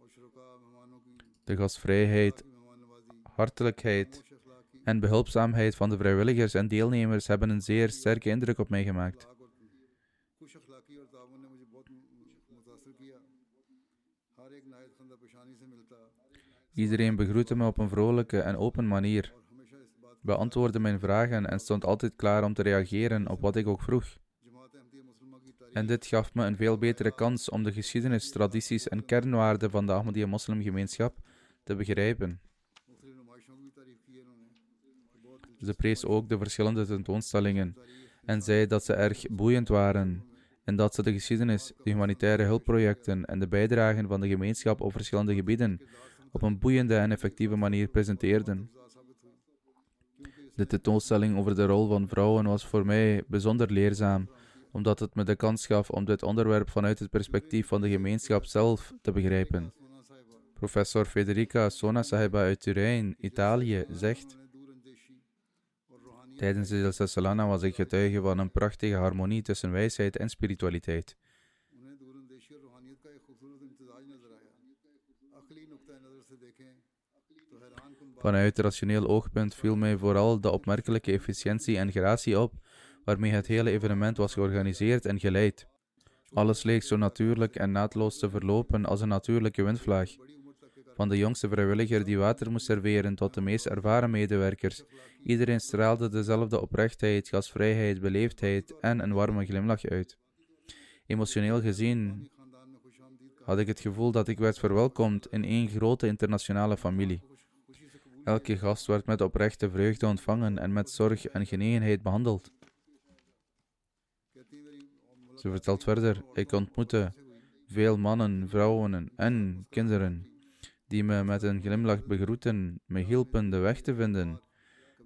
और शुरुका मेहमानों की De gastvrijheid, मेहमान नवाजी hartelijkheid खुश अखलाकी en behulpzaamheid van de vrijwilligers en deelnemers hebben een zeer sterke indruk op mij gemaakt. और खुश अखलाकी और ताउन ने मुझे बहुत मुतासर किया हर एक नायत खंदा पेशानी से मिलता Iedereen begroette me op een vrolijke en open manier, और हमेशा इस बात beantwoordde mijn vragen en stond altijd klaar om te reageren op wat ik ook vroeg. जमात अहमदिया मुसलमान की तारीख En dit gaf me een veel betere kans om de geschiedenis, tradities en kernwaarden van de Ahmadiyya moslimgemeenschap te begrijpen. मुख्तलिफ नुमाइशों की भी तारीफ की है इन्होंने तो बहुत Ze prees ook de verschillende tentoonstellingen en zei dat ze erg boeiend waren en dat ze de geschiedenis, de humanitaire hulpprojecten en de bijdragen van de gemeenschap op verschillende gebieden op een boeiende en effectieve manier presenteerden. दिलदार साबित हुई क्योंकि De tentoonstelling over de rol van vrouwen was voor mij bijzonder leerzaam, omdat het me de kans gaf om dit onderwerp vanuit het perspectief van de gemeenschap zelf te begrijpen. सोना साहिबा Professor Federica Sona Sahiba uit Turijn, Italië, zegt: उन्होंने दूरअंदेशी और रूहानियत tijdens de Jalsa Salana was ik getuige van een prachtige harmonie tussen wijsheid en spiritualiteit. उन्हें दूरअंदेशी और रूहानियत का एक खूबसूरत इम्तिजाज नजर आया अकली नुक्ता नज़र से देखें तो हैरान कुन बात Vanuit rationeel oogpunt viel mij vooral de opmerkelijke efficiëntie en gratie op waarmee het hele evenement was georganiseerd en geleid. Alles leek zo natuurlijk en naadloos te verlopen als een natuurlijke windvlaag. बड़ी उम्र तक के Van de jongste vrijwilliger die water moest serveren tot de meest ervaren medewerkers. Iedereen straalde dezelfde oprechtheid, gastvrijheid, beleefdheid en een warme glimlach uit. Emotioneel gezien खानदान में खुश आमदीद का had ik het gevoel dat ik werd verwelkomd in één grote internationale familie. खुशी से कबूल Elke gast werd met oprechte vreugde ontvangen en met zorg en genegenheid behandeld. कहती मेरी Ze vertelt verder: ik ontmoette veel mannen, vrouwen en kinderen die me met een glimlach begroeten, me hielpen de weg te vinden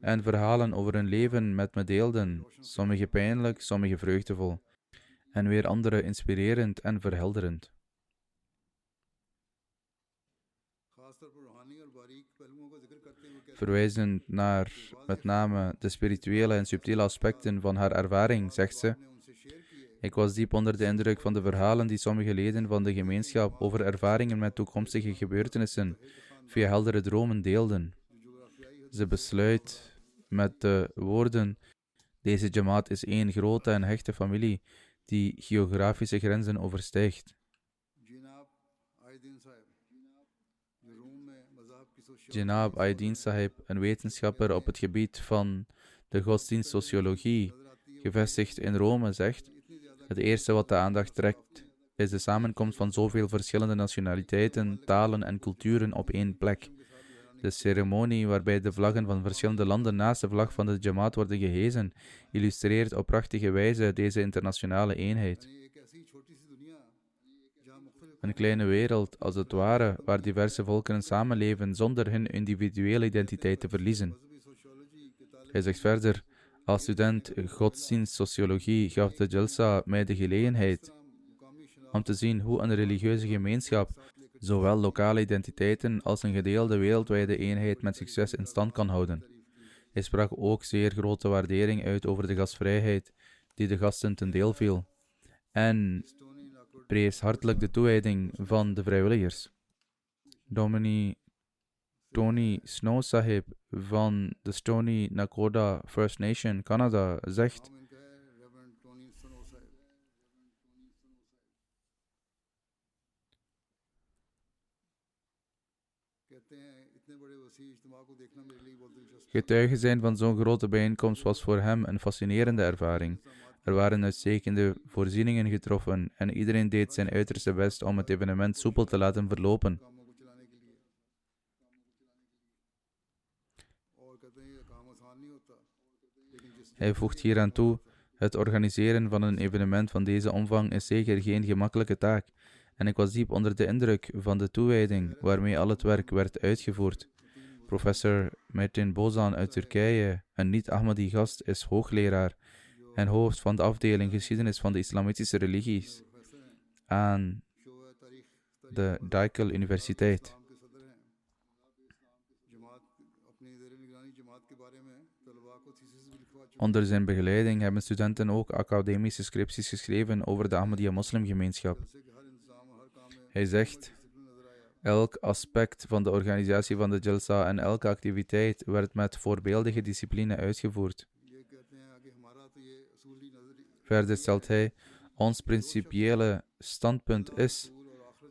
en verhalen over hun leven met me deelden, sommige pijnlijk, sommige vreugdevol, en weer andere inspirerend en verhelderend. खासतौर पर रूहानी और बारीक पहलुओं का जिक्र करते हुए कहते Verwijzend naar met name de spirituele en subtiele aspecten van haar ervaring, zegt ze: हैं उनसे शेयर किए ik was diep onder de indruk van de verhalen die sommige leden van de gemeenschap over ervaringen met toekomstige gebeurtenissen via heldere dromen deelden. Ze besluit met de woorden: deze Jamaat is één grote en hechte familie die geografische grenzen overstijgt. Janab Aydin Sahib, een wetenschapper op het gebied van de godsdienstsociologie, gevestigd in Rome, zegt: het eerste wat de aandacht trekt is de samenkomst van zoveel verschillende nationaliteiten, talen en culturen op één plek. De ceremonie waarbij de vlaggen van verschillende landen naast de vlag van de Jamaat worden gehezen, illustreert op prachtige wijze deze internationale eenheid. Een kleine wereld, als het ware, waar diverse volkeren samenleven zonder hun individuele identiteit te verliezen. Hij zegt verder: als student godsdienstsociologie gaf de Jalsa mij de gelegenheid om te zien hoe een religieuze gemeenschap zowel lokale identiteiten als een gedeelde wereldwijde eenheid met succes in stand kan houden. Hij sprak ook zeer grote waardering uit over de gastvrijheid die de gasten ten deel viel en prees hartelijk de toewijding van de vrijwilligers. Dominee Tony Snow Sahib van de Stoney Nakoda First Nation, Canada, zegt: getuige zijn van zo'n grote bijeenkomst was voor hem een fascinerende ervaring. Er waren uitstekende voorzieningen getroffen en iedereen deed zijn uiterste best om het evenement soepel te laten verlopen. Hij voegt hieraan toe: het organiseren van een evenement van deze omvang is zeker geen gemakkelijke taak, en ik was diep onder de indruk van de toewijding waarmee al het werk werd uitgevoerd. Professor Metin Bozan uit Turkije, een niet-Ahmadi gast, is hoogleraar en hoofd van de afdeling geschiedenis van de islamitische religies aan de Daikal Universiteit. Onder zijn begeleiding hebben studenten ook academische scripties geschreven over de Ahmadiyya moslimgemeenschap. Hij zegt: elk aspect van de organisatie van de Jalsa en elke activiteit werd met voorbeeldige discipline uitgevoerd. Verder stelt hij: ons principiële standpunt is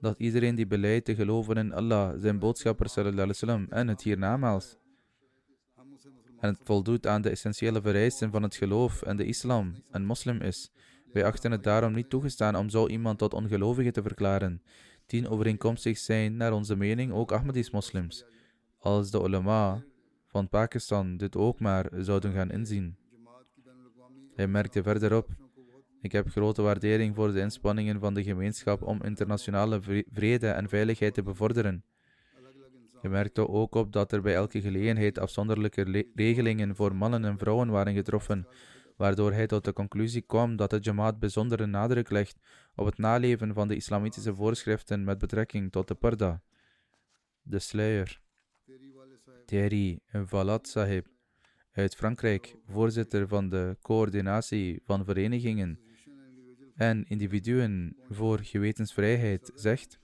dat iedereen die beleidt te geloven in Allah, zijn boodschapper sallallahu alaihi wasallam en het hiernamaals, en het voldoet aan de essentiële vereisten van het geloof en de islam, een moslim is. Wij achten het daarom niet toegestaan om zo iemand tot ongelovige te verklaren. Overeenkomstig zijn naar onze mening ook Ahmadis moslims. Als de ulama van Pakistan dit ook maar zouden gaan inzien. Hij merkte verder op: ik heb grote waardering voor de inspanningen van de gemeenschap om internationale vrede en veiligheid te bevorderen. Hij merkte ook op dat er bij elke gelegenheid afzonderlijke regelingen voor mannen en vrouwen waren getroffen, waardoor hij tot de conclusie kwam dat de Jamaat bijzondere nadruk legt op het naleven van de islamitische voorschriften met betrekking tot de parda, de sluier. Thierry Valat Sahib uit Frankrijk, voorzitter van de coördinatie van verenigingen en individuen voor gewetensvrijheid, zegt: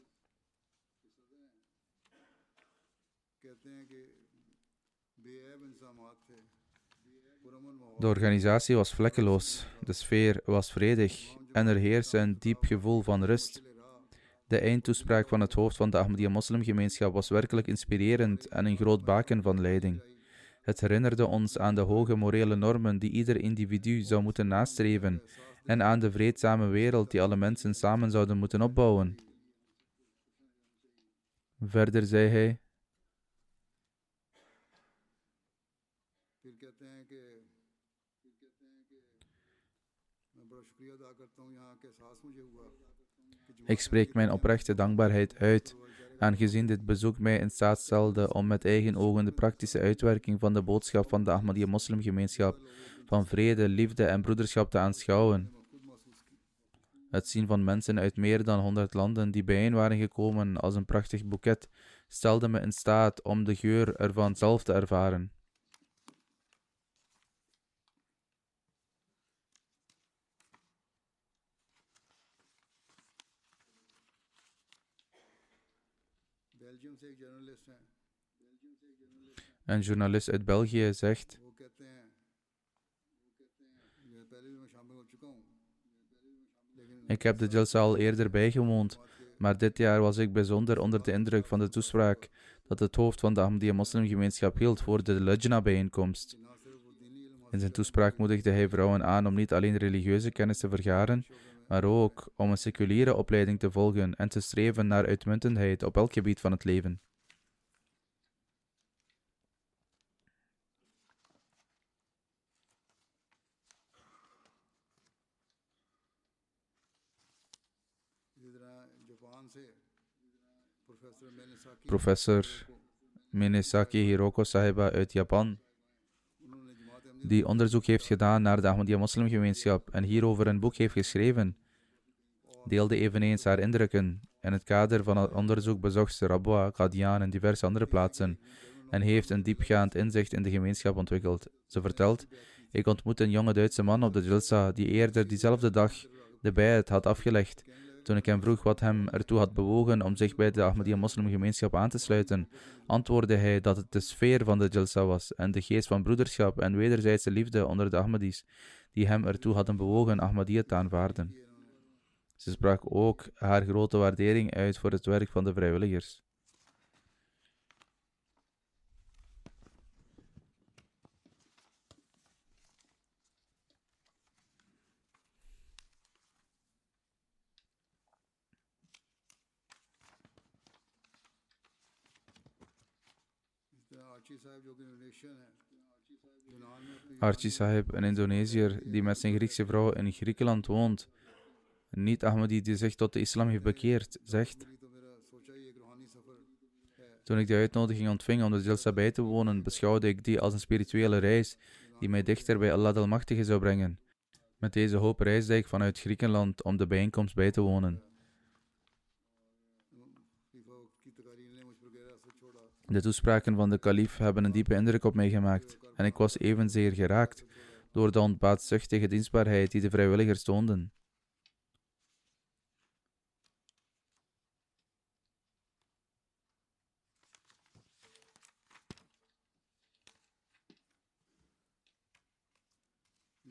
de organisatie was vlekkeloos, de sfeer was vredig en er heerste een diep gevoel van rust. De eindtoespraak van het hoofd van de Ahmadiyya moslimgemeenschap was werkelijk inspirerend en een groot baken van leiding. Het herinnerde ons aan de hoge morele normen die ieder individu zou moeten nastreven en aan de vreedzame wereld die alle mensen samen zouden moeten opbouwen. Verder zei hij: ik spreek mijn oprechte dankbaarheid uit, aangezien dit bezoek mij in staat stelde om met eigen ogen de praktische uitwerking van de boodschap van de Ahmadiyya moslimgemeenschap van vrede, liefde en broederschap te aanschouwen. Het zien van mensen uit meer dan 100 landen die bijeen waren gekomen als een prachtig boeket stelde me in staat om de geur ervan zelf te ervaren. Belgium से एक जर्नलिस्ट हैं Een journalist uit België zegt: वो कहते हैं मैं पहले भी मैं शामिल हो चुका हूँ लेकिन ik heb de Jalsa al eerder bijgewoond, maar dit jaar was ik bijzonder onder de indruk van de toespraak dat het hoofd van de Ahmadiyya moslimgemeenschap hield voor de Lajna-bijeenkomst. ना सिर्फ वो दीनी इल्म In zijn toespraak moedigde hij vrouwen aan om niet alleen religieuze kennis te vergaren, maar ook om een seculiere opleiding te volgen en te streven naar uitmuntendheid op elk gebied van het leven. इसी तरह जापान से प्रोफेसर मेनेसाकी Professor Minesaki Hiroko Sahiba uit Japan, उन्होंने जमात Ahmadi die onderzoek heeft gedaan naar de Ahmadiyya moslimgemeenschap en hierover een boek heeft geschreven, deelde eveneens haar indrukken. In het kader van het onderzoek bezocht ze Rabwa, Qadian en diverse andere plaatsen en heeft een diepgaand inzicht in de gemeenschap ontwikkeld. Ze vertelt: ik ontmoette een jonge Duitse man op de Jalsa die eerder diezelfde dag de bayat had afgelegd. Toen ik hem vroeg wat hem ertoe had bewogen om zich bij de Ahmadiyya moslimgemeenschap aan te sluiten, antwoordde hij dat het de sfeer van de Jalsa was en de geest van broederschap en wederzijdse liefde onder de Ahmadis die hem ertoe hadden bewogen Ahmadiyya te aanvaarden. Ze sprak ook haar grote waardering uit voor het werk van de vrijwilligers. Archie साहब जो कि इंडोनेशियन है यूनान में अपनी Archie Sahib, een Indonesiër die met zijn Griekse vrouw in Griekenland woont, een niet-Ahmadi die zich tot de islam heeft bekeerd, zegt: लिए तो मेरा सोचा ही एक रूहानी सफर है toen ik de uitnodiging ontving om de Jalsa bij te wonen, beschouwde ik die als een spirituele reis die mij dichter bij Allah Almachtige zou brengen. Met deze hoop reisde ik vanuit Griekenland om de bijeenkomst bij te wonen. खलीफा की तकारीर ने मुझ पर गहरा असर छोड़ा De toespraken van de kalif hebben een diepe indruk op mij gemaakt en ik was evenzeer geraakt door de onbaatzuchtige dienstbaarheid die de vrijwilligers toonden.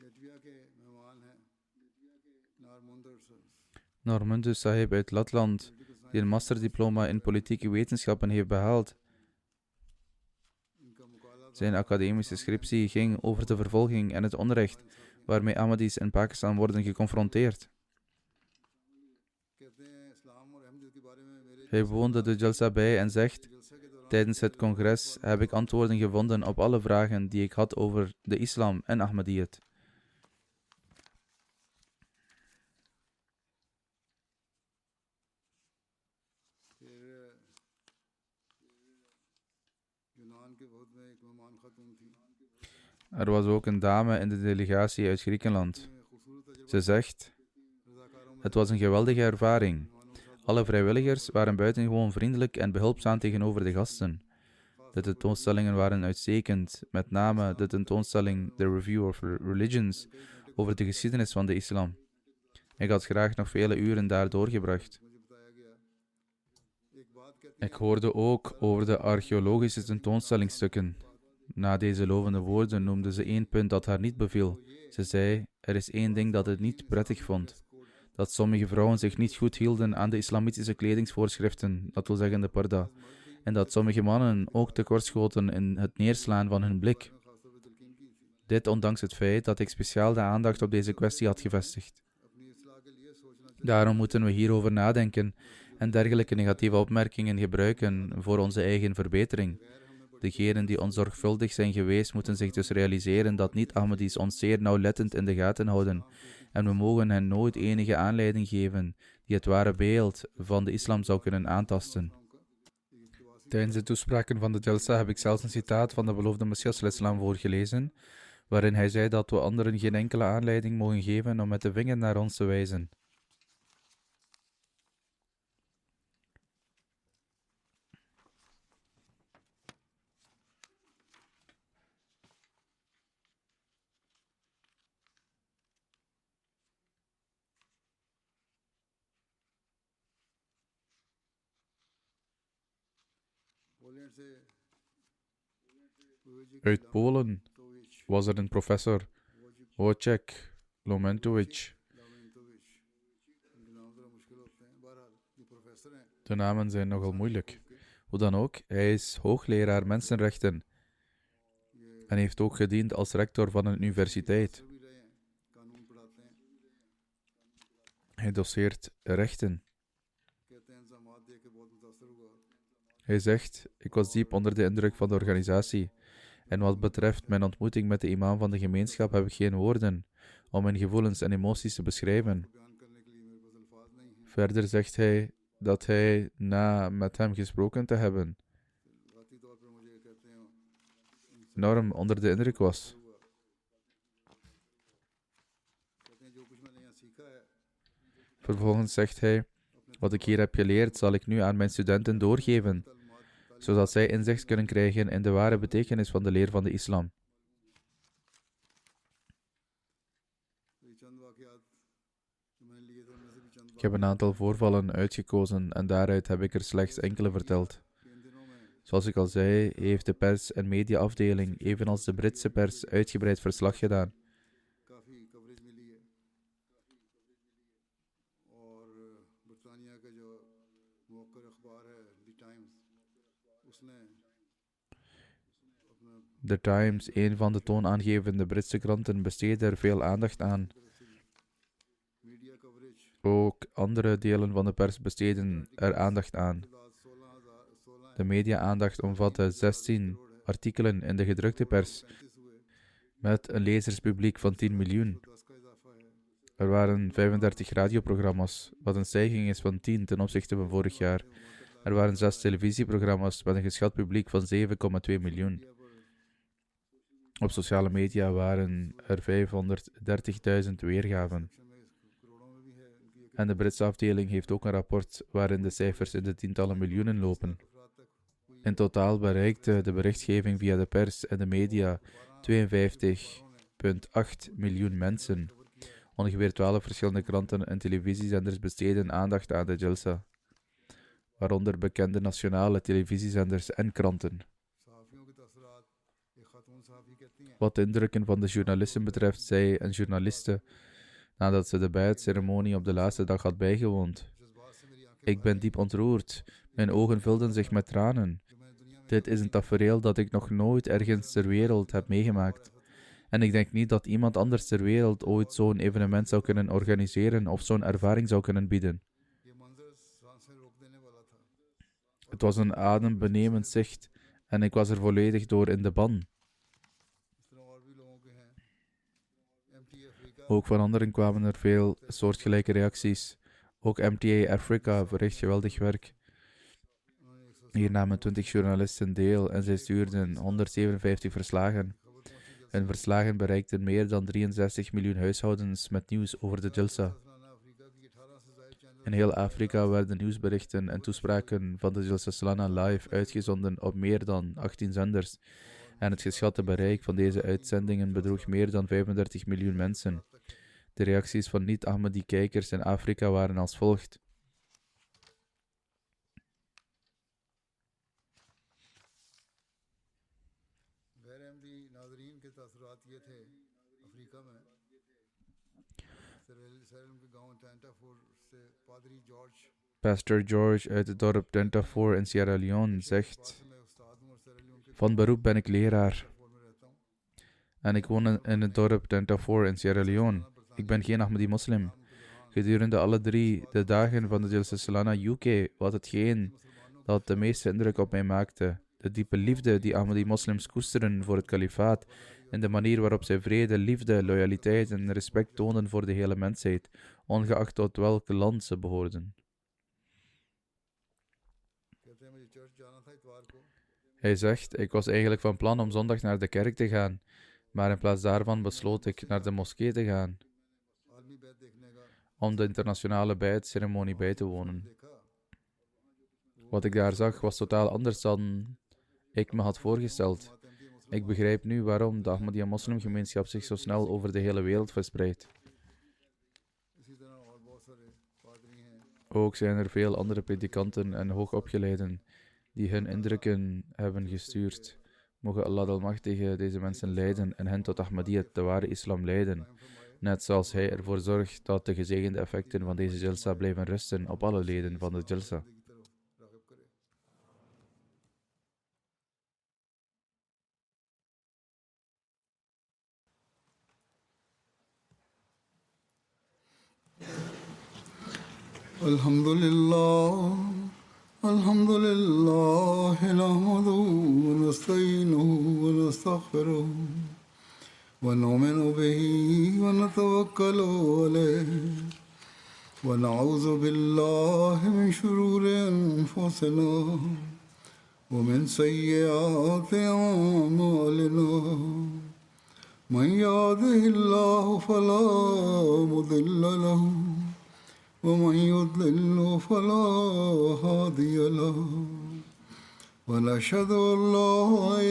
लटविया के मेहमान हैं Normundu Sahib uit Letland, die een masterdiploma in politieke wetenschappen heeft behaald. Zijn academische scriptie ging over de vervolging en het onrecht waarmee Ahmadis in Pakistan worden geconfronteerd. Hij woonde de Jalsa bij en zegt: tijdens het congres heb ik antwoorden gevonden op alle vragen die ik had over de islam en Ahmadiyyat. Er was ook een dame in de delegatie uit Griekenland. Ze zegt: het was een geweldige ervaring. Alle vrijwilligers waren buitengewoon vriendelijk en behulpzaam tegenover de gasten. De tentoonstellingen waren uitstekend, met name de tentoonstelling The Review of Religions over de geschiedenis van de islam. Ik had graag nog vele uren daar doorgebracht. Ik hoorde ook over de archeologische tentoonstellingstukken. Na deze lovende woorden noemde ze één punt dat haar niet beviel. Ze zei: er is één ding dat het niet prettig vond. Dat sommige vrouwen zich niet goed hielden aan de islamitische kledingsvoorschriften, dat wil zeggen de parda. En dat sommige mannen ook tekortschoten in het neerslaan van hun blik. Dit ondanks het feit dat ik speciaal de aandacht op deze kwestie had gevestigd. Daarom moeten we hierover nadenken en dergelijke negatieve opmerkingen gebruiken voor onze eigen verbetering. Degenen die onzorgvuldig zijn geweest, moeten zich dus realiseren dat niet-Ahmadis ons zeer nauwlettend in de gaten houden en we mogen hen nooit enige aanleiding geven die het ware beeld van de islam zou kunnen aantasten. Tijdens de toespraken van de Jalsa heb ik zelfs een citaat van de beloofde Messias al-Islam voorgelezen, waarin hij zei dat we anderen geen enkele aanleiding mogen geven om met de vinger naar ons te wijzen. Poland से Uit Polen was er een professor, Wojciech Lomentowicz. De namen zijn nogal moeilijk. Hoe dan ook, hij is hoogleraar mensenrechten en heeft ook gediend als rector van een universiteit. Hij doseert rechten. Hij zegt, ik was diep onder de indruk van de organisatie. En wat betreft mijn ontmoeting met de imam van de gemeenschap heb ik geen woorden om mijn gevoelens en emoties te beschrijven. Verder zegt hij dat hij, na met hem gesproken te hebben, enorm onder de indruk was. Vervolgens zegt hij, wat ik hier heb geleerd zal ik nu aan mijn studenten doorgeven, zodat zij inzicht kunnen krijgen in de ware betekenis van de leer van de islam. Ik heb een aantal voorvallen uitgekozen en daaruit heb ik er slechts enkele verteld. Zoals ik al zei, heeft de pers- en mediaafdeling, evenals de Britse pers, uitgebreid verslag gedaan. The Times, een van de toonaangevende Britse kranten, besteedde er veel aandacht aan. Ook andere delen van de pers besteden er aandacht aan. De media-aandacht omvatte 16 artikelen in de gedrukte pers, met een lezerspubliek van 10 miljoen. Er waren 35 radioprogramma's, wat een stijging is van 10 ten opzichte van vorig jaar. Er waren 6 televisieprogramma's met een geschat publiek van 7,2 miljoen. Op sociale media waren er 530.000 weergaven. En de Britse afdeling heeft ook een rapport waarin de cijfers in de tientallen miljoenen lopen. In totaal bereikte de berichtgeving via de pers en de media 52,8 miljoen mensen. Ongeveer 12 verschillende kranten en televisiezenders besteden aandacht aan de Jalsa, waaronder bekende nationale televisiezenders en kranten. Wat de indrukken van de journalisten betreft, zei een journaliste, nadat ze de bijtceremonie op de laatste dag had bijgewoond: ik ben diep ontroerd, mijn ogen vulden zich met tranen. Dit is een tafereel dat ik nog nooit ergens ter wereld heb meegemaakt. En ik denk niet dat iemand anders ter wereld ooit zo'n evenement zou kunnen organiseren of zo'n ervaring zou kunnen bieden. Het was een adembenemend zicht en ik was er volledig door in de ban. Ook van anderen kwamen er veel soortgelijke reacties. Ook MTA Africa verricht geweldig werk. Hier namen 20 journalisten deel en zij stuurden 157 verslagen. Hun verslagen bereikten meer dan 63 miljoen huishoudens met nieuws over de Jalsa. In heel Afrika werden nieuwsberichten en toespraken van de Jalsa Salana live uitgezonden op meer dan 18 zenders. En het geschatte bereik van deze uitzendingen bedroeg meer dan 35 miljoen mensen. De reacties van niet-Ahmadi-kijkers in Afrika waren als volgt. Pastor George uit het dorp Dentafour in Sierra Leone zegt: van beroep ben ik leraar. En ik woon in het dorp Dentafour in Sierra Leone. Ik ben geen Ahmadi-moslim. Gedurende alle 3 de dagen van de Jalsa Salana UK was hetgeen dat de meeste indruk op mij maakte de diepe liefde die Ahmadi-moslims koesteren voor het kalifaat en de manier waarop zij vrede, liefde, loyaliteit en respect tonen voor de hele mensheid, ongeacht tot welk land ze behoorden. Hij zegt, ik was eigenlijk van plan om zondag naar de kerk te gaan, maar in plaats daarvan besloot ik naar de moskee te gaan, om de internationale bijtceremonie bij te wonen. Wat ik daar zag was totaal anders dan ik me had voorgesteld. Ik begrijp nu waarom de Ahmadiyya-moslimgemeenschap zich zo snel over de hele wereld verspreidt. Ook zijn er veel andere predikanten en hoogopgeleiden die hun indrukken hebben gestuurd, Mogen Allah de Almachtige deze mensen leiden en hen tot Ahmadiyyat, de ware islam, leiden. Net zoals hij ervoor zorgt dat de gezegende effecten van deze jalsa blijven rusten op alle leden van de jalsa. Alhamdulillah, alhamdulillah, nahmaduhu wa nasta'inuhu wa nastaghfiruh. ونؤمن به ونتوكل عليه ونعوذ بالله من شرور أنفسنا ومن سيئات أعمالنا من يهده الله فلا مضل له ومن يضلل فلا هادي له ونشهد أن لا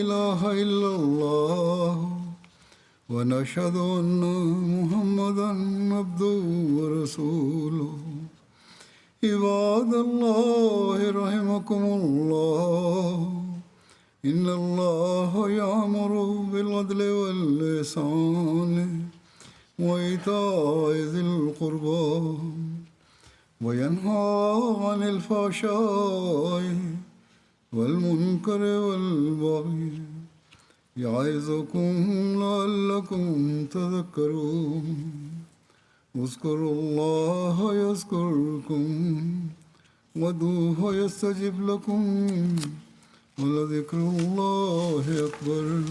إله إلا الله ونشهد أن محمدا عبده ورسوله عباد الله رحمكم الله إن الله يأمر بالعدل والإحسان وإيتاء ذي القربى وينهى عن الفحشاء والمنكر والبغي يعظكم لعلكم تذكرون اذكروا الله يذكركم وادعوه يستجب لكم ولذكر الله أكبر